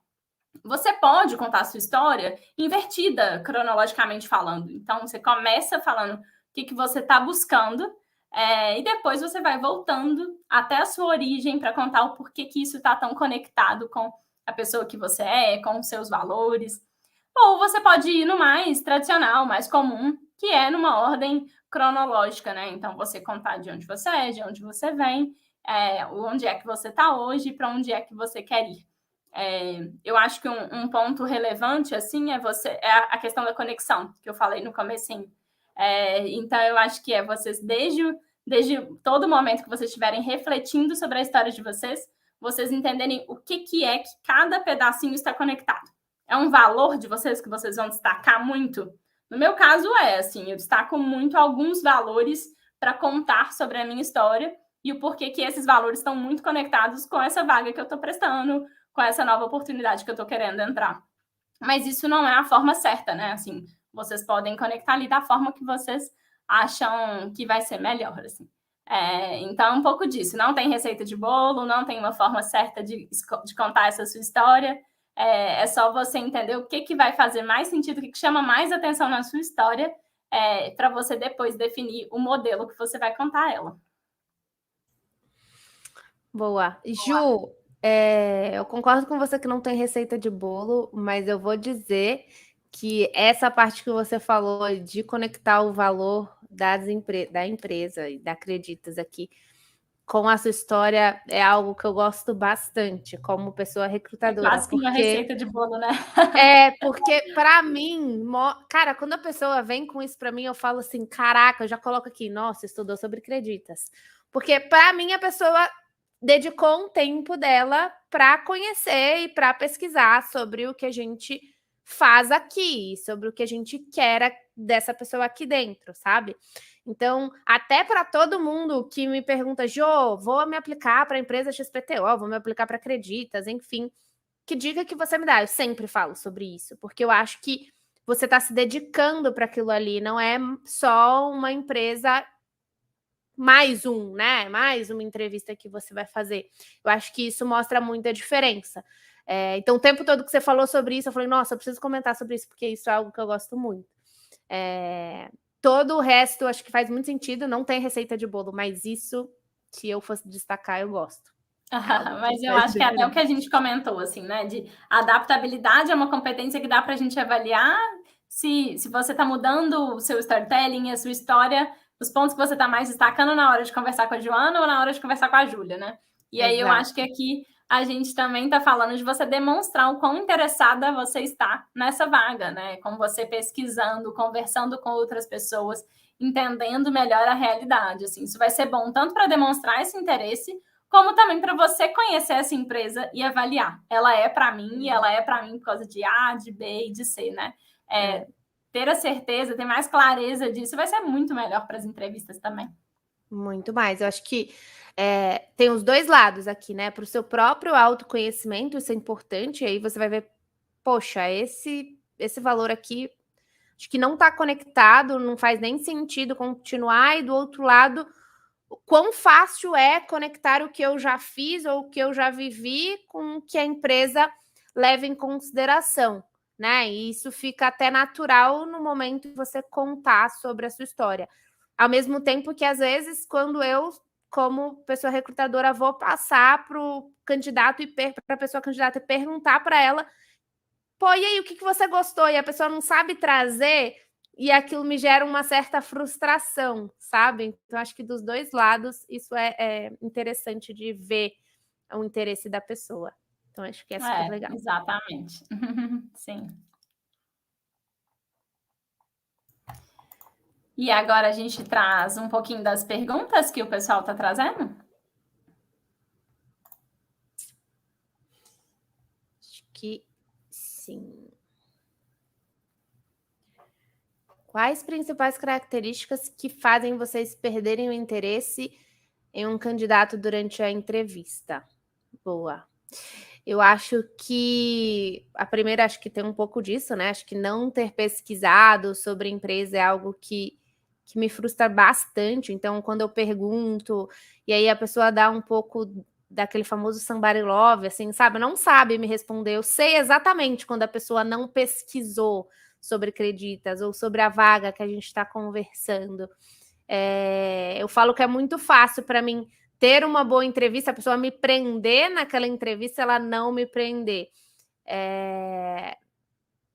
Você pode contar a sua história invertida, cronologicamente falando. Então, você começa falando o que você está buscando e depois você vai voltando até a sua origem para contar o porquê que isso está tão conectado com a pessoa que você é, com os seus valores. Ou você pode ir no mais tradicional, mais comum, que é numa ordem cronológica, né? Então, você contar de onde você é, de onde você vem, onde é que você está hoje e para onde é que você quer ir. Eu acho que um ponto relevante, assim, é a questão da conexão, que eu falei no comecinho. Então, eu acho que vocês, desde todo momento que vocês estiverem refletindo sobre a história de vocês entenderem o que é que cada pedacinho está conectado. É um valor de vocês que vocês vão destacar muito? No meu caso, assim, eu destaco muito alguns valores para contar sobre a minha história e o porquê que esses valores estão muito conectados com essa vaga que eu estou prestando, com essa nova oportunidade que eu estou querendo entrar. Mas isso não é a forma certa, né? Assim, vocês podem conectar ali da forma que vocês acham que vai ser melhor, assim. Então, é um pouco disso. Não tem receita de bolo, não tem uma forma certa de contar essa sua história. É só você entender o que vai fazer mais sentido, o que chama mais atenção na sua história, para você depois definir o modelo que você vai contar ela. Boa. Ju, eu concordo com você que não tem receita de bolo, mas eu vou dizer que essa parte que você falou de conectar o valor da empresa e da Acreditas aqui com a sua história é algo que eu gosto bastante como pessoa recrutadora. Quase que uma receita de bolo, né? Porque para mim, cara, quando a pessoa vem com isso para mim, eu falo assim, caraca, eu já coloco aqui, nossa, estudou sobre Acreditas. Porque para mim a pessoa dedicou um tempo dela para conhecer e para pesquisar sobre o que a gente faz aqui, sobre o que a gente quer dessa pessoa aqui dentro, sabe? Então, até para todo mundo que me pergunta, Jô, vou me aplicar para a empresa XPTO, vou me aplicar para Acreditas, enfim, que dica que você me dá? Eu sempre falo sobre isso, porque eu acho que você está se dedicando para aquilo ali, não é só uma empresa mais né? Mais uma entrevista que você vai fazer. Eu acho que isso mostra muita diferença. Então, o tempo todo que você falou sobre isso, eu falei, nossa, eu preciso comentar sobre isso, porque isso é algo que eu gosto muito. Todo o resto, acho que faz muito sentido, não tem receita de bolo, mas isso, se eu fosse destacar, eu gosto. Mas eu acho que é até o que a gente comentou, assim, né? De adaptabilidade é uma competência que dá para a gente avaliar se você está mudando o seu storytelling, a sua história, os pontos que você está mais destacando na hora de conversar com a Joana ou na hora de conversar com a Júlia, né? E aí eu acho que aqui a gente também está falando de você demonstrar o quão interessada você está nessa vaga, né? Com você pesquisando, conversando com outras pessoas, entendendo melhor a realidade. Assim, isso vai ser bom tanto para demonstrar esse interesse, como também para você conhecer essa empresa e avaliar. Ela é para mim e ela é para mim por causa de A, de B e de C, né? Ter a certeza, ter mais clareza disso vai ser muito melhor para as entrevistas também. Muito mais. Eu acho que tem os dois lados aqui, né? Para o seu próprio autoconhecimento, isso é importante. E aí você vai ver, poxa, esse valor aqui acho que não está conectado, não faz nem sentido continuar. E do outro lado, o quão fácil é conectar o que eu já fiz ou o que eu já vivi com o que a empresa leva em consideração, né? E isso fica até natural no momento de você contar sobre a sua história. Ao mesmo tempo que, às vezes, quando eu, como pessoa recrutadora, vou passar para o candidato e para a pessoa candidata e perguntar para ela, pô, e aí, o que você gostou? E a pessoa não sabe trazer, e aquilo me gera uma certa frustração, sabe? Então, acho que dos dois lados, isso é interessante de ver o interesse da pessoa. Então, acho que é super legal. Exatamente. Sim. E agora a gente traz um pouquinho das perguntas que o pessoal está trazendo? Acho que sim. Quais principais características que fazem vocês perderem o interesse em um candidato durante a entrevista? Boa. Eu acho que a primeira, acho que tem um pouco disso, né? Acho que não ter pesquisado sobre a empresa é algo que me frustra bastante. Então, quando eu pergunto, e aí a pessoa dá um pouco daquele famoso somebody love, assim, sabe? Não sabe me responder. Eu sei exatamente quando a pessoa não pesquisou sobre Creditas ou sobre a vaga que a gente está conversando. Eu falo que é muito fácil para mim ter uma boa entrevista, a pessoa me prender naquela entrevista, ela não me prender.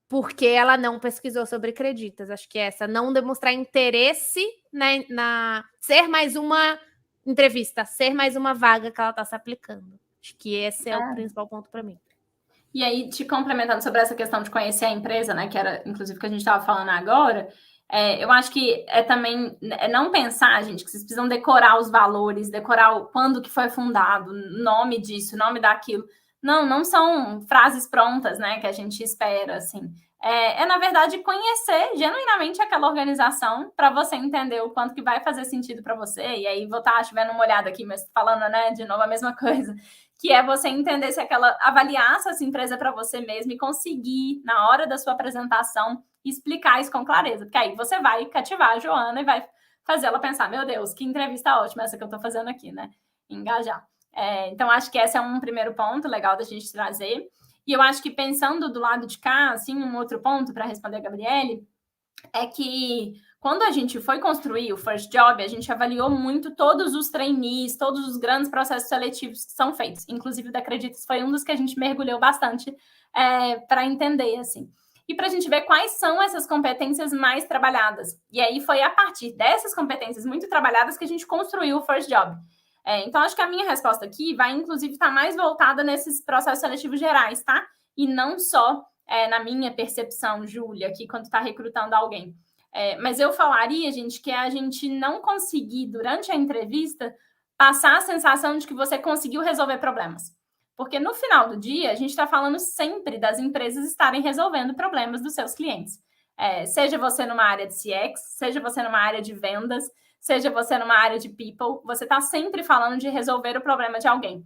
Porque ela não pesquisou sobre Creditas. Acho que essa, não demonstrar interesse na ser mais uma entrevista, ser mais uma vaga que ela está se aplicando. Acho que esse é o principal ponto para mim. E aí, te complementando sobre essa questão de conhecer a empresa, né, que era inclusive o que a gente estava falando agora, eu acho que também não pensar, gente, que vocês precisam decorar os valores, decorar quando que foi fundado, nome disso, nome daquilo. Não são frases prontas, né, que a gente espera, assim. Na verdade, conhecer genuinamente aquela organização para você entender o quanto que vai fazer sentido para você. E aí, vou estar chovendo uma olhada aqui, mas falando, né, de novo a mesma coisa, que é você entender se avaliar se essa empresa é para você mesmo e conseguir, na hora da sua apresentação, explicar isso com clareza. Porque aí você vai cativar a Joana e vai fazer ela pensar, meu Deus, que entrevista ótima essa que eu estou fazendo aqui, né? Engajar. Então, acho que esse é um primeiro ponto legal da gente trazer. E eu acho que pensando do lado de cá, assim, um outro ponto para responder a Gabriele, é que quando a gente foi construir o First Job, a gente avaliou muito todos os trainees, todos os grandes processos seletivos que são feitos. Inclusive, o da Creditas foi um dos que a gente mergulhou bastante para entender, assim. E para a gente ver quais são essas competências mais trabalhadas. E aí foi a partir dessas competências muito trabalhadas que a gente construiu o First Job. Então, acho que a minha resposta aqui vai, inclusive, estar mais voltada nesses processos seletivos gerais, tá? E não só na minha percepção, Júlia, aqui quando está recrutando alguém. Mas eu falaria, gente, que é a gente não conseguir, durante a entrevista, passar a sensação de que você conseguiu resolver problemas. Porque no final do dia, a gente está falando sempre das empresas estarem resolvendo problemas dos seus clientes. Seja você numa área de CX, seja você numa área de vendas, seja você numa área de people, você está sempre falando de resolver o problema de alguém.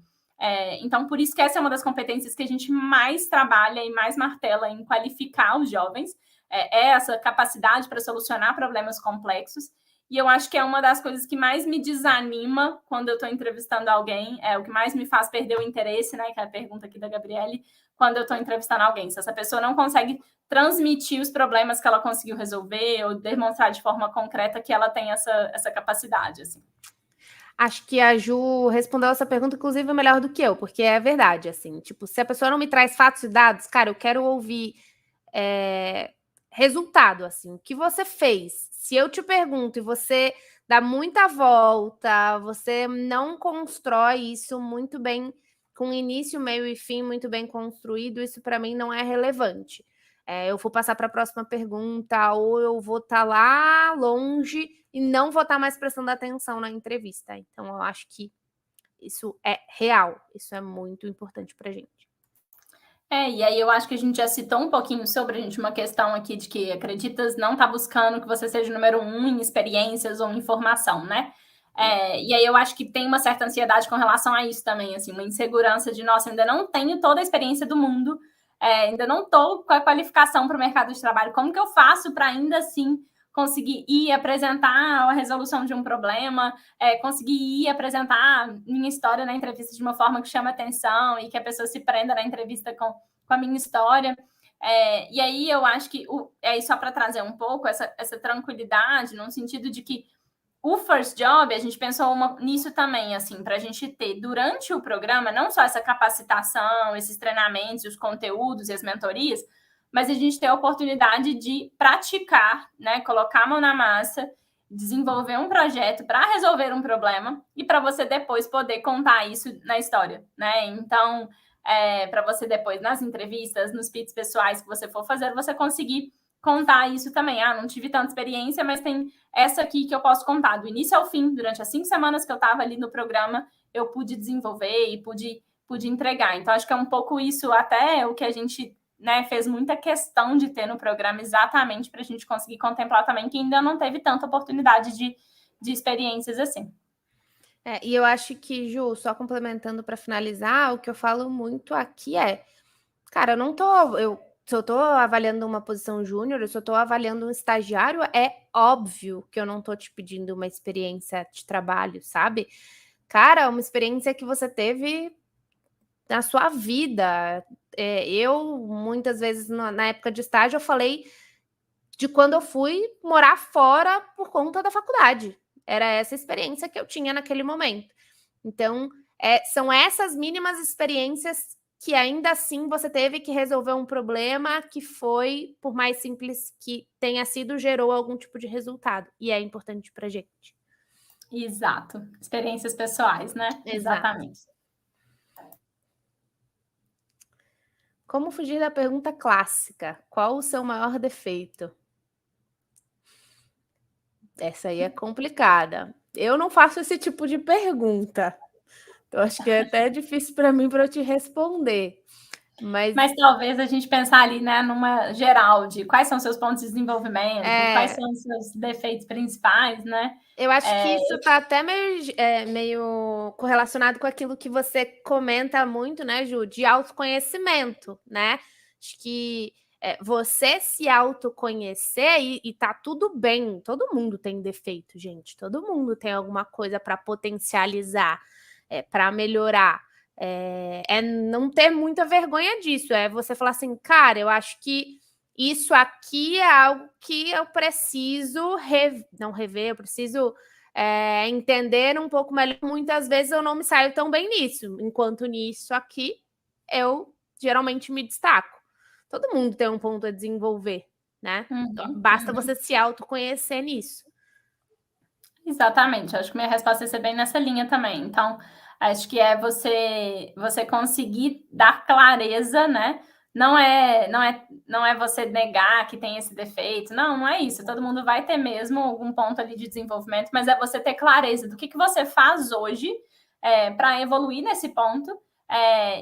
Então, por isso que essa é uma das competências que a gente mais trabalha e mais martela em qualificar os jovens, essa capacidade para solucionar problemas complexos. E eu acho que é uma das coisas que mais me desanima quando eu estou entrevistando alguém, o que mais me faz perder o interesse, né? Que é a pergunta aqui da Gabriele, quando eu estou entrevistando alguém. Se essa pessoa não consegue transmitir os problemas que ela conseguiu resolver ou demonstrar de forma concreta que ela tem essa capacidade, assim. Acho que a Ju respondeu essa pergunta, inclusive, melhor do que eu, porque é verdade, assim. Tipo, se a pessoa não me traz fatos e dados, cara, eu quero ouvir resultado, assim. O que você fez? Se eu te pergunto e você dá muita volta, você não constrói isso muito bem com início, meio e fim muito bem construído, isso para mim não é relevante. Eu vou passar para a próxima pergunta, ou eu vou estar lá longe e não vou estar mais prestando atenção na entrevista. Então, eu acho que isso é real, isso é muito importante para a gente. E aí eu acho que a gente já citou um pouquinho sobre uma questão aqui de que Acreditas não está buscando que você seja o número 1 em experiências ou informação, né? E aí eu acho que tem uma certa ansiedade com relação a isso também, assim, uma insegurança de, nossa, ainda não tenho toda a experiência do mundo, ainda não estou com a qualificação para o mercado de trabalho, como que eu faço para ainda assim conseguir ir apresentar a resolução de um problema, conseguir ir apresentar minha história na entrevista de uma forma que chama atenção e que a pessoa se prenda na entrevista com a minha história. E aí eu acho que, só para trazer um pouco essa tranquilidade, no sentido de que o First Job, a gente pensou nisso também, assim, para a gente ter, durante o programa, não só essa capacitação, esses treinamentos, os conteúdos e as mentorias, mas a gente ter a oportunidade de praticar, né, colocar a mão na massa, desenvolver um projeto para resolver um problema e para você depois poder contar isso na história, né? Então, para você depois, nas entrevistas, nos pits pessoais que você for fazer, você conseguir contar isso também. Não tive tanta experiência, mas tem essa aqui que eu posso contar. Do início ao fim, durante as 5 semanas que eu estava ali no programa, eu pude desenvolver e pude entregar. Então, acho que é um pouco isso até o que a gente, né, fez muita questão de ter no programa, exatamente para a gente conseguir contemplar também que ainda não teve tanta oportunidade de experiências assim. E eu acho que, Ju, só complementando para finalizar, o que eu falo muito aqui cara, se eu estou avaliando uma posição júnior, se eu estou avaliando um estagiário, é óbvio que eu não estou te pedindo uma experiência de trabalho, sabe? Cara, uma experiência que você teve na sua vida. Eu, muitas vezes, na época de estágio, eu falei de quando eu fui morar fora por conta da faculdade. Era essa experiência que eu tinha naquele momento. Então, são essas mínimas experiências que ainda assim você teve que resolver um problema que foi, por mais simples que tenha sido, gerou algum tipo de resultado. E é importante pra gente. Exato. Experiências pessoais, né? Exato. Exatamente. Como fugir da pergunta clássica? Qual o seu maior defeito? Essa aí é complicada. Eu não faço esse tipo de pergunta. Eu acho que é até difícil para mim para eu te responder. Mas talvez a gente pensar ali, né, numa geral de quais são seus pontos de desenvolvimento, quais são os seus defeitos principais, né? Eu acho que isso está até meio correlacionado com aquilo que você comenta muito, né, Ju, de autoconhecimento, né? Acho que você se autoconhecer e tá tudo bem. Todo mundo tem defeito, gente. Todo mundo tem alguma coisa para potencializar, para melhorar. Não ter muita vergonha disso. É você falar assim, cara, eu acho que isso aqui é algo que eu preciso não rever, eu preciso entender um pouco melhor. Muitas vezes eu não me saio tão bem nisso, enquanto nisso aqui eu geralmente me destaco. Todo mundo tem um ponto a desenvolver, né? Basta você se autoconhecer nisso. Exatamente, acho que minha resposta ia ser bem nessa linha também. Então, acho que é você conseguir dar clareza, né? Não é você negar que tem esse defeito. Não é isso. Todo mundo vai ter mesmo algum ponto ali de desenvolvimento, mas é você ter clareza do que você faz hoje para evoluir nesse ponto.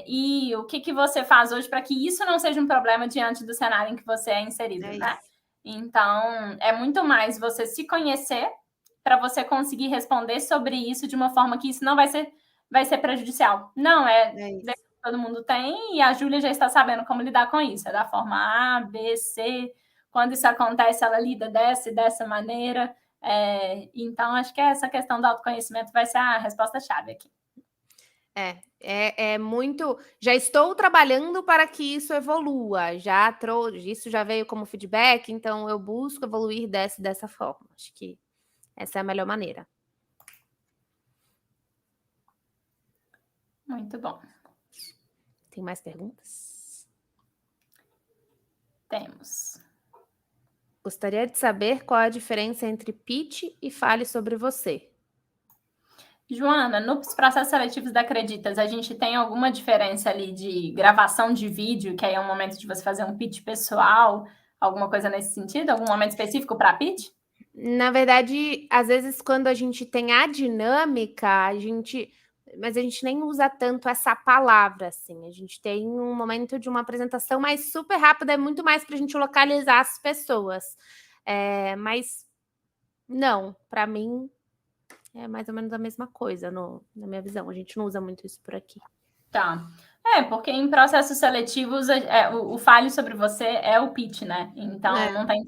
E o que você faz hoje para que isso não seja um problema diante do cenário em que você é inserido, né? Então, é muito mais você se conhecer para você conseguir responder sobre isso de uma forma que isso não vai ser prejudicial. Não, todo mundo tem, e a Júlia já está sabendo como lidar com isso. É da forma A, B, C. Quando isso acontece, ela lida dessa e dessa maneira. Então, acho que essa questão do autoconhecimento vai ser a resposta-chave aqui. É muito. Já estou trabalhando para que isso evolua. Isso já veio como feedback, então eu busco evoluir dessa forma. Acho que essa é a melhor maneira. Muito bom. Tem mais perguntas? Temos. Gostaria de saber qual é a diferença entre pitch e fale sobre você. Joana, nos processos seletivos da Acreditas, a gente tem alguma diferença ali de gravação de vídeo, que aí é um momento de você fazer um pitch pessoal, alguma coisa nesse sentido? Algum momento específico para pitch? Na verdade, às vezes, quando a gente tem a dinâmica, mas a gente nem usa tanto essa palavra, assim. A gente tem um momento de uma apresentação mais super rápida, é muito mais para a gente localizar as pessoas. Mas não, para mim é mais ou menos a mesma coisa na minha visão. A gente não usa muito isso por aqui. Tá. Porque em processos seletivos, o fale sobre você é o pitch, né? Então, não tem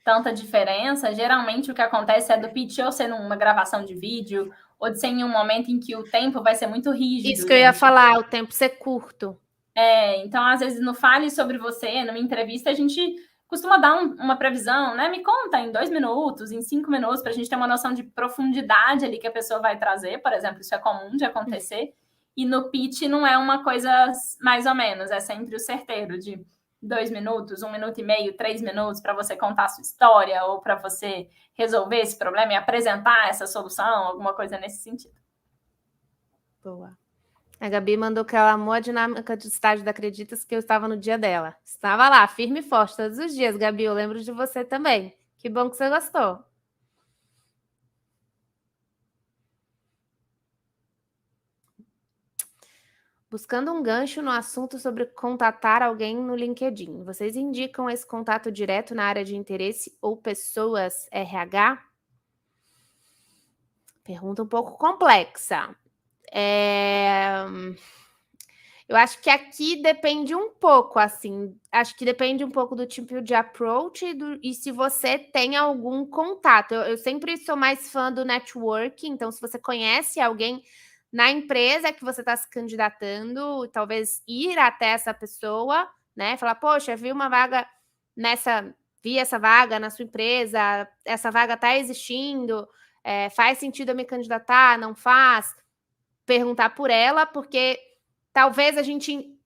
tanta diferença. Geralmente, o que acontece é do pitch ou ser numa gravação de vídeo, ou de ser em um momento em que o tempo vai ser muito rígido, Isso que eu ia falar, o tempo ser curto. Então, às vezes, no Fale Sobre Você, numa entrevista, a gente costuma dar uma previsão, né? Me conta em 2 minutos, em 5 minutos, para a gente ter uma noção de profundidade ali que a pessoa vai trazer. Por exemplo, isso é comum de acontecer. E no pitch não é uma coisa mais ou menos, é sempre o certeiro de 2 minutos, 1 minuto e meio, 3 minutos para você contar a sua história ou para você resolver esse problema e apresentar essa solução, alguma coisa nesse sentido. Boa. A Gabi mandou que ela amou a dinâmica de estágio da Acreditas, que eu estava no dia dela. Estava lá, firme e forte, todos os dias, Gabi. Eu lembro de você também. Que bom que você gostou. Buscando um gancho no assunto sobre contatar alguém no LinkedIn. Vocês indicam esse contato direto na área de interesse ou pessoas RH? Pergunta um pouco complexa. Eu acho que aqui depende um pouco, assim. Acho que depende um pouco do tipo de approach e se você tem algum contato. Eu sempre sou mais fã do networking, então se você conhece alguém na empresa que você está se candidatando, talvez ir até essa pessoa, né? Falar, poxa, vi essa vaga na sua empresa, essa vaga está existindo, faz sentido eu me candidatar, não faz? Perguntar por ela, porque talvez a gente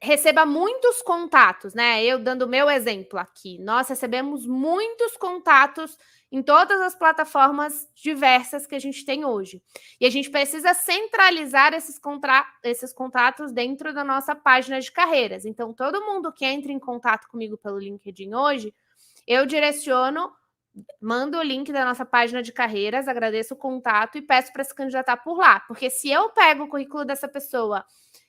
receba muitos contatos, né? Eu dando o meu exemplo aqui. Nós recebemos muitos contatos em todas as plataformas diversas que a gente tem hoje. E a gente precisa centralizar esses contatos dentro da nossa página de carreiras. Então, todo mundo que entra em contato comigo pelo LinkedIn hoje, eu direciono, mando o link da nossa página de carreiras, agradeço o contato e peço para se candidatar por lá. Porque se eu pego o currículo dessa pessoa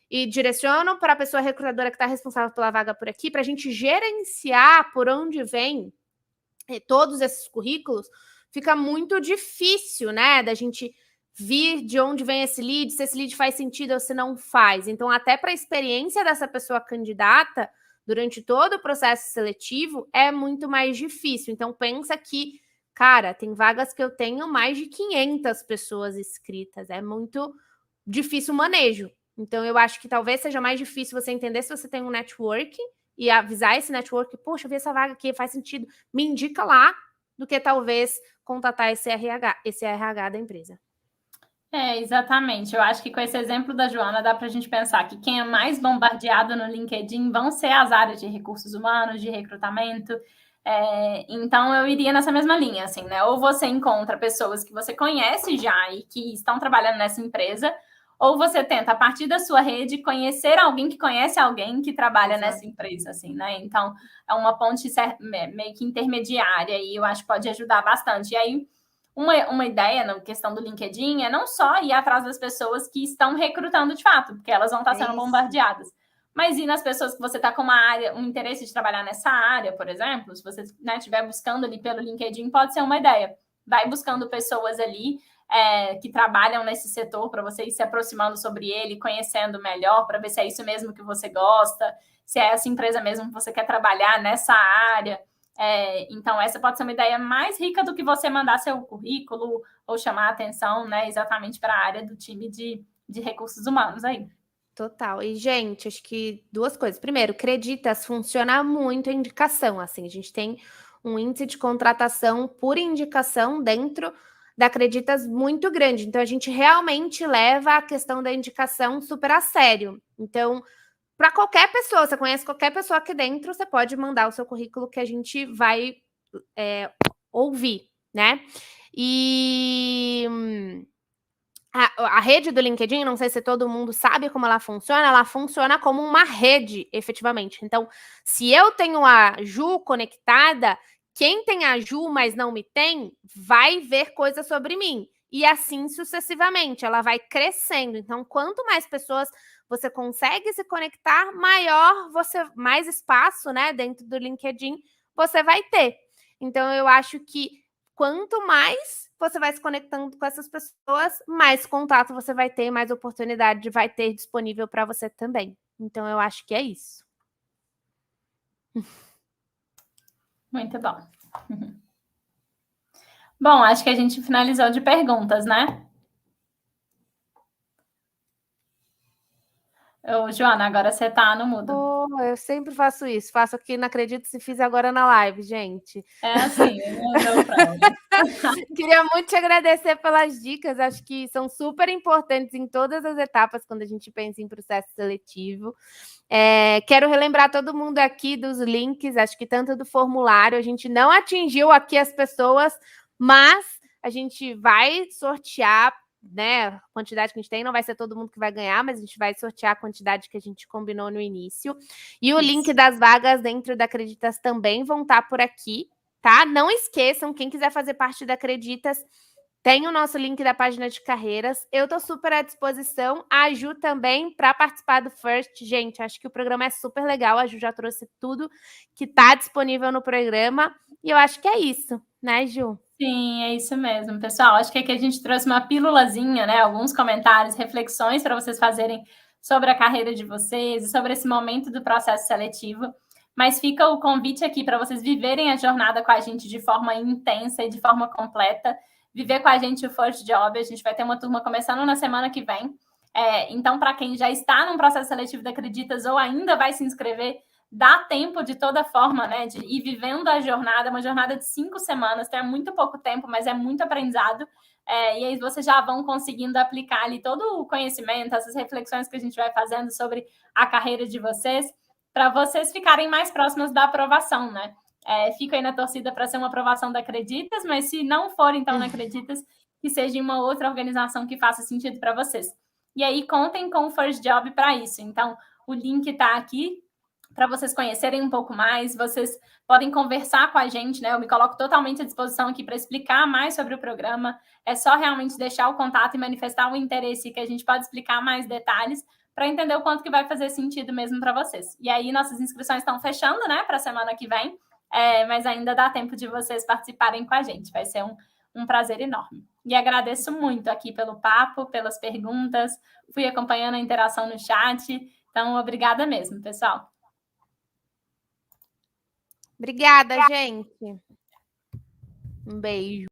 e direciono para a pessoa recrutadora que está responsável pela vaga por aqui, para a gente gerenciar por onde vem todos esses currículos, fica muito difícil, né, da gente vir de onde vem esse lead, se esse lead faz sentido ou se não faz. Então, até para a experiência dessa pessoa candidata, durante todo o processo seletivo, é muito mais difícil. Então, pensa que, cara, tem vagas que eu tenho mais de 500 pessoas inscritas. É muito difícil o manejo. Então, eu acho que talvez seja mais difícil você entender se você tem um network e avisar esse network, poxa, eu vi essa vaga aqui, faz sentido, me indica lá, do que talvez contatar esse RH da empresa. Exatamente. Eu acho que com esse exemplo da Joana dá para a gente pensar que quem é mais bombardeado no LinkedIn vão ser as áreas de recursos humanos, de recrutamento. Então eu iria nessa mesma linha, assim, né? Ou você encontra pessoas que você conhece já e que estão trabalhando nessa empresa, ou você tenta, a partir da sua rede, conhecer alguém que conhece alguém que trabalha nessa empresa, assim, né? Então é uma ponte meio que intermediária e eu acho que pode ajudar bastante. E aí, uma ideia na questão do LinkedIn é não só ir atrás das pessoas que estão recrutando de fato, porque elas vão estar sendo bombardeadas, mas ir nas pessoas que você está com um interesse de trabalhar nessa área, por exemplo, se você estiver buscando ali pelo LinkedIn, pode ser uma ideia. Vai buscando pessoas ali que trabalham nesse setor para você ir se aproximando sobre ele, conhecendo melhor, para ver se é isso mesmo que você gosta, se é essa empresa mesmo que você quer trabalhar nessa área. Então, essa pode ser uma ideia mais rica do que você mandar seu currículo ou chamar a atenção, né, exatamente para a área do time de recursos humanos aí. Total. E, gente, acho que 2 coisas. Primeiro, Creditas funciona muito a indicação, assim, a gente tem um índice de contratação por indicação dentro da Creditas muito grande. Então, a gente realmente leva a questão da indicação super a sério. Então, para qualquer pessoa, você conhece qualquer pessoa aqui dentro, você pode mandar o seu currículo que a gente vai ouvir, né? E a rede do LinkedIn, não sei se todo mundo sabe como ela funciona como uma rede, efetivamente. Então, se eu tenho a Ju conectada, quem tem a Ju, mas não me tem, vai ver coisas sobre mim. E assim sucessivamente, ela vai crescendo. Então, quanto mais pessoas você consegue se conectar, mais espaço, né, dentro do LinkedIn você vai ter. Então, eu acho que quanto mais você vai se conectando com essas pessoas, mais contato você vai ter, mais oportunidade vai ter disponível para você também. Então, eu acho que é isso. Muito bom. Bom, acho que a gente finalizou de perguntas, né? Ô, Joana, agora você tá no mudo. Oh, eu sempre faço isso. Faço aqui, não acredito se fiz agora na live, gente. É assim, não fraude. Queria muito te agradecer pelas dicas. Acho que são super importantes em todas as etapas quando a gente pensa em processo seletivo. Quero relembrar todo mundo aqui dos links, acho que tanto do formulário, a gente não atingiu aqui as pessoas, mas a gente vai sortear, né? A quantidade que a gente tem, não vai ser todo mundo que vai ganhar, mas a gente vai sortear a quantidade que a gente combinou no início. E o link das vagas dentro da Acreditas também vão estar por aqui, tá? Não esqueçam, quem quiser fazer parte da Acreditas, tem o nosso link da página de carreiras. Eu estou super à disposição. A Ju também, para participar do First. Gente, acho que o programa é super legal. A Ju já trouxe tudo que está disponível no programa. E eu acho que é isso, né, Ju? Sim, é isso mesmo, pessoal. Acho que aqui a gente trouxe uma pílulazinha, né? Alguns comentários, reflexões para vocês fazerem sobre a carreira de vocês e sobre esse momento do processo seletivo. Mas fica o convite aqui para vocês viverem a jornada com a gente de forma intensa e de forma completa. Viver com a gente o First Job. A gente vai ter uma turma começando na semana que vem. Então, para quem já está num processo seletivo da Acreditas ou ainda vai se inscrever, dá tempo de toda forma, né, de ir vivendo a jornada, uma jornada de 5 semanas, tem muito pouco tempo, mas é muito aprendizado, e aí vocês já vão conseguindo aplicar ali todo o conhecimento, essas reflexões que a gente vai fazendo sobre a carreira de vocês, para vocês ficarem mais próximas da aprovação, né? Fico aí na torcida para ser uma aprovação da Acreditas, mas se não for, então, na Acreditas, que seja uma outra organização que faça sentido para vocês. E aí, contem com o First Job para isso. Então, o link está aqui, para vocês conhecerem um pouco mais, vocês podem conversar com a gente, né? Eu me coloco totalmente à disposição aqui para explicar mais sobre o programa. É só realmente deixar o contato e manifestar o interesse que a gente pode explicar mais detalhes para entender o quanto que vai fazer sentido mesmo para vocês. E aí, nossas inscrições estão fechando, né, para a semana que vem, mas ainda dá tempo de vocês participarem com a gente. Vai ser um prazer enorme. E agradeço muito aqui pelo papo, pelas perguntas, fui acompanhando a interação no chat. Então, obrigada mesmo, pessoal. Obrigada, gente. Um beijo.